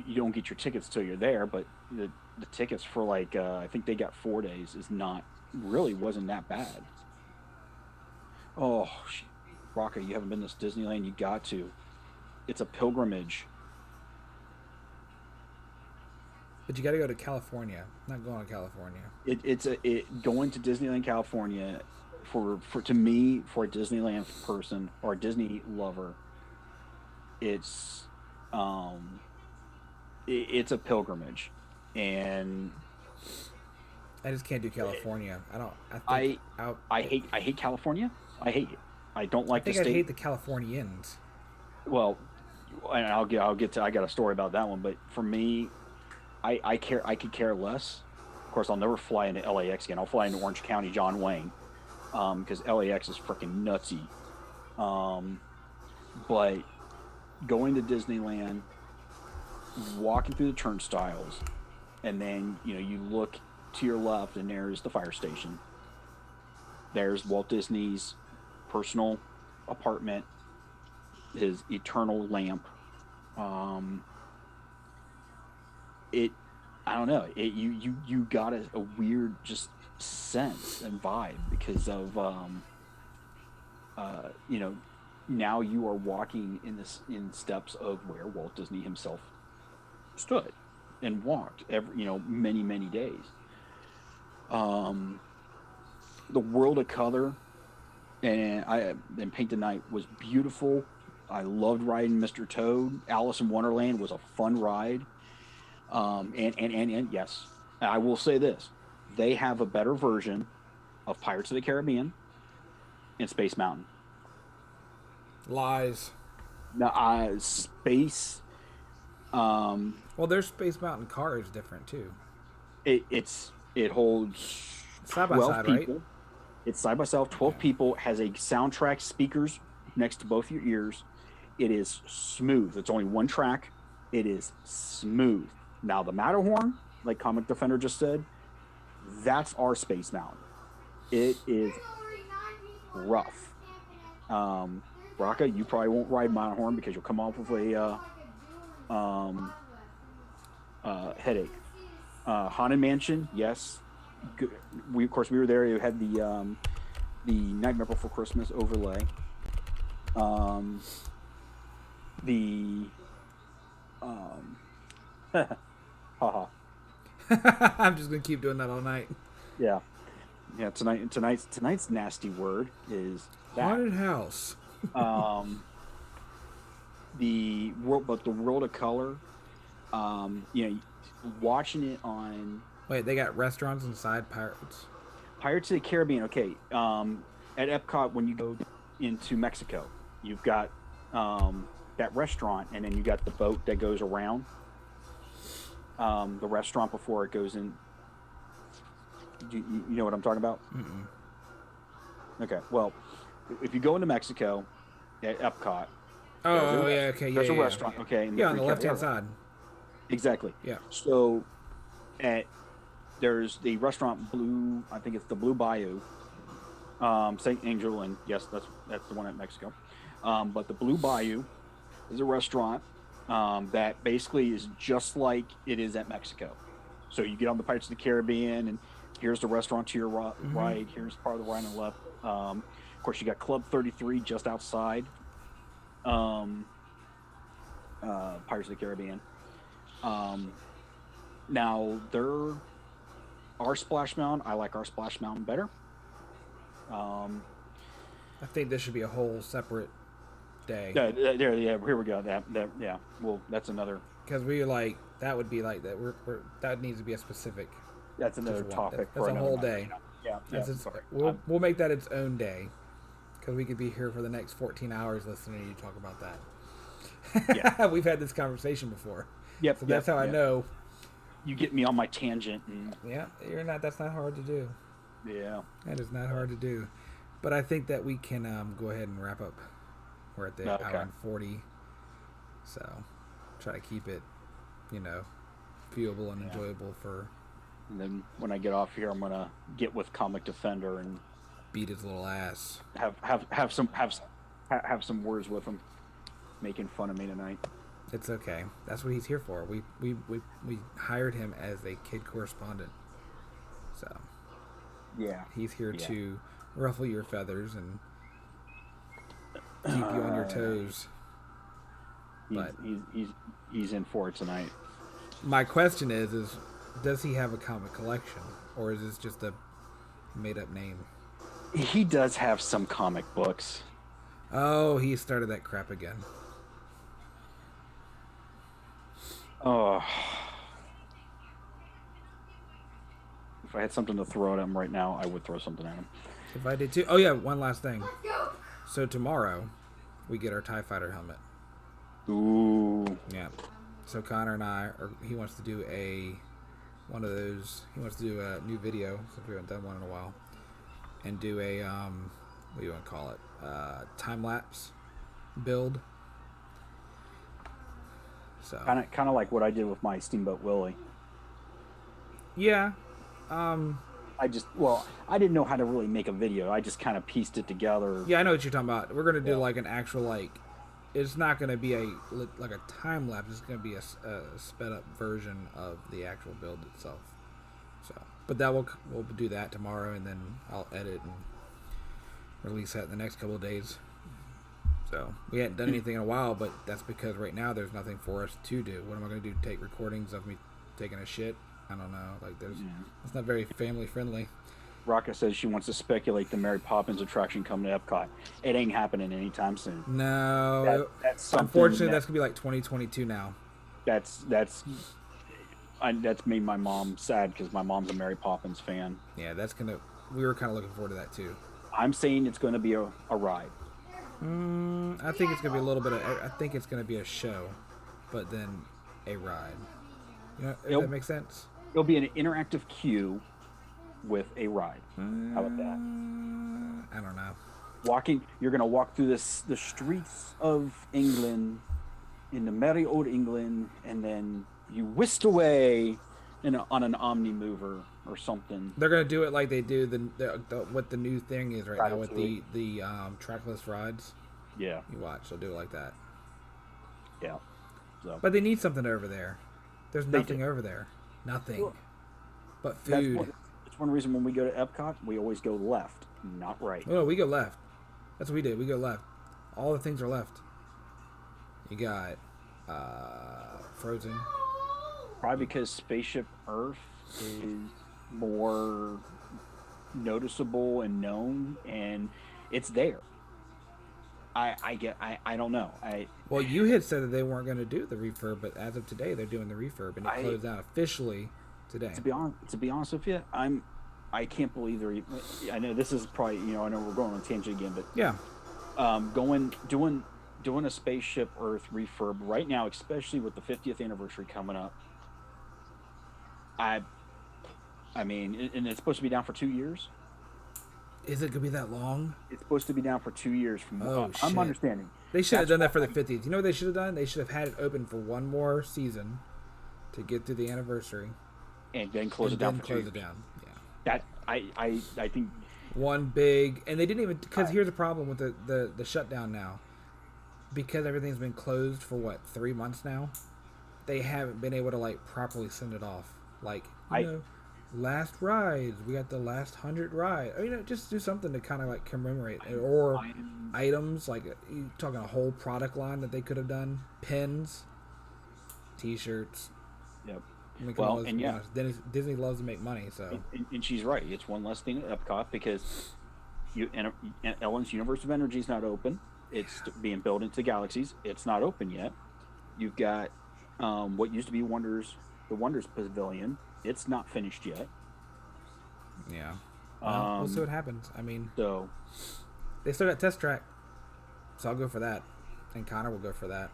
you don't get your tickets till you're there, but the tickets for like I think they got 4 days wasn't that bad. Oh, Rocka, you haven't been to Disneyland? You got to. It's a pilgrimage. But you got to go to California. I'm not going to California. Going to Disneyland, California, for a Disneyland person or a Disney lover, it's a pilgrimage, and I just can't do California. I hate California. I hate it. I don't like the state. I hate the Californians. Well, and I got a story about that one, but for me, I could care less. Of course, I'll never fly into LAX again. I'll fly into Orange County, John Wayne, because LAX is freaking nutsy. But going to Disneyland, walking through the turnstiles, and then you look to your left, and there's the fire station. There's Walt Disney's personal apartment, his eternal lamp. I don't know. You got a weird just sense and vibe because of now you are walking in steps of where Walt Disney himself stood and walked many days. The World of Color and Paint the Night was beautiful. I loved riding Mr. Toad. Alice in Wonderland was a fun ride. And yes, I will say this: they have a better version of Pirates of the Caribbean in Space Mountain. Lies. Now, Space. Well, their Space Mountain car is different too. It holds side by 12 side, people. right? It's side by side, 12 people. Has a soundtrack speakers next to both your ears. It is smooth. It's only one track. It is smooth. Now the Matterhorn, like Comic Defender just said, that's our Space Mountain. It is rough. Rocka, you probably won't ride Matterhorn because you'll come off with a headache. Haunted Mansion, yes. We were there. You had the Nightmare Before Christmas overlay. Haha. I'm just gonna keep doing that all night. Yeah. Yeah. Tonight's nasty word is that. Haunted house. Um, the world of color. You know, watching it on Wait, they got restaurants inside Pirates. Pirates of the Caribbean. Okay. At Epcot, when you go into Mexico, you've got that restaurant, and then you got the boat that goes around the restaurant before it goes in. You know what I'm talking about? Mm-mm. Okay. Well, if you go into Mexico at Epcot, Oh, yeah, okay, yeah, there's a yeah. restaurant. Okay. in Yeah, on the free left-hand area. side. Exactly. Yeah. So, there's the restaurant Blue. I think it's the Blue Bayou, Saint Angel, and yes, that's the one at Mexico. But the Blue Bayou is a restaurant that basically is just like it is at Mexico. So you get on the Pirates of the Caribbean, and here's the restaurant to your right. Here's part of the right and left. Of course, you got Club 33 just outside Pirates of the Caribbean. Now our Splash Mountain, I like our Splash Mountain better. I think this should be a whole separate day. Yeah, here we go. Yeah. Well, that's another. Because that would be like that. That needs to be a specific. That's another just topic. That's for a another whole night, day. you know? Yeah. That's Sorry. we'll make that its own day. Because we could be here for the next 14 hours listening to you talk about that. Yeah. We've had this conversation before. Yep. So that's how I know. You get me on my tangent. And, Yeah, that's not hard to do. yeah. That is not hard to do. But I think that we can go ahead and wrap up. We're at the hour and 40. So try to keep it, viewable and enjoyable for. And then when I get off here, I'm gonna get with Comic Defender and beat his little ass. Have some words with him, making fun of me tonight. It's okay. That's what he's here for. We hired him as a kid correspondent. So yeah, he's here to ruffle your feathers and keep you on your toes. But he's in for it tonight. My question is does he have a comic collection, or is this just a made up name? He does have some comic books. Oh, he started that crap again. Oh, if I had something to throw at him right now, I would throw something at him. If I did too. Oh yeah, one last thing. So tomorrow, we get our TIE Fighter helmet. Ooh. Yeah. So Connor and he wants to do one of those. He wants to do a new video since we haven't done one in a while, and do a what do you want to call it? Time lapse build. So kind of like what I did with my Steamboat Willie. Yeah. I didn't know how to really make a video. I just kind of pieced it together. Yeah, I know what you're talking about. We're gonna do like an actual it's not gonna be a time lapse. It's gonna be a sped up version of the actual build itself. So, but we'll do that tomorrow, and then I'll edit and release that in the next couple of days. So we hadn't done anything in a while, but that's because right now there's nothing for us to do. What am I gonna do? Take recordings of me taking a shit? I don't know. It's not very family friendly. Rocka says she wants to speculate the Mary Poppins attraction coming to Epcot. It ain't happening anytime soon. No, that's unfortunately that's gonna be like 2022 now. That's made my mom sad because my mom's a Mary Poppins fan. Yeah, we were kind of looking forward to that too. I'm saying it's going to be a ride. I think it's gonna be a little bit of. I think it's gonna be a show, but then a ride. If that makes sense. It'll be an interactive queue with a ride. How about that? I don't know. You're gonna walk through the streets of England, in the merry old England, and then you whisked away on an Omni mover or something. They're gonna do it like they do what the new thing is right now with the trackless rides. Yeah. You watch. They'll do it like that. Yeah. So. But they need something over there. There's nothing over there. Nothing. Well, but food. That's one reason when we go to Epcot, we always go left, not right. Oh, we go left. That's what we did. We go left. All the things are left. You got Frozen. Probably because Spaceship Earth is more noticeable and known, and it's there. I don't know. Well, you had said that they weren't going to do the refurb, but as of today, they're doing the refurb, and it closed out officially today. To be honest with you, I can't believe they're. I know this is probably, I know we're going on a tangent again, but Yeah. Doing a Spaceship Earth refurb right now, especially with the 50th anniversary coming up. I mean, and it's supposed to be down for 2 years. Is it going to be that long? It's supposed to be down for 2 years from what I'm shit. understanding. They should have done that for the 50th. You know what they should have done? They should have had it open for one more season to get through the anniversary. And then close it down for 2 years. Yeah. That I think one big, and they didn't even, because here's the problem with the shutdown now. Because everything's been closed for what, 3 months now? They haven't been able to like properly send it off. Like, last rides, we got the last 100 rides. I mean, just do something to kind of like commemorate it. Or items, like you talking a whole product line that they could have done. Pins, t-shirts. Yep. I mean, Disney loves to make money, so. And she's right. It's one less thing at Epcot because Ellen's Universe of Energy is not open. It's being built into Galaxies. It's not open yet. You've got what used to be the Wonders Pavilion. It's not finished yet. Yeah. We'll see what happens. I mean, so they still got Test Track, so I'll go for that, and Connor will go for that.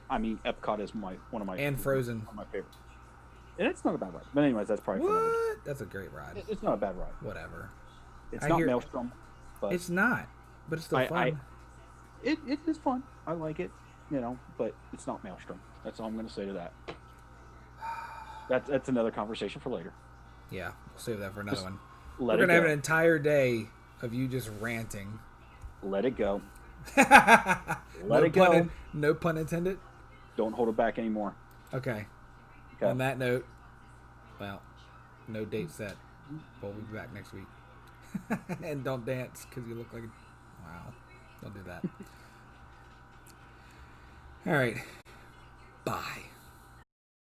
I mean, Epcot is one of my and Frozen, one of my favorites. And it's not a bad ride. But anyways, that's probably what? That's a great ride. It's not a bad ride. Whatever. It's not Maelstrom, but it's not. But it's still fun. It is fun. I like it, but it's not Maelstrom. That's all I'm going to say to that. That's another conversation for later. Yeah, we'll save that for another one. We're going to have an entire day of you just ranting. Let it go. Let it go. No pun intended. Don't hold it back anymore. Okay. On that note, well, no date set. We'll be back next week. And don't dance because you look like wow. Don't do that. All right. Bye.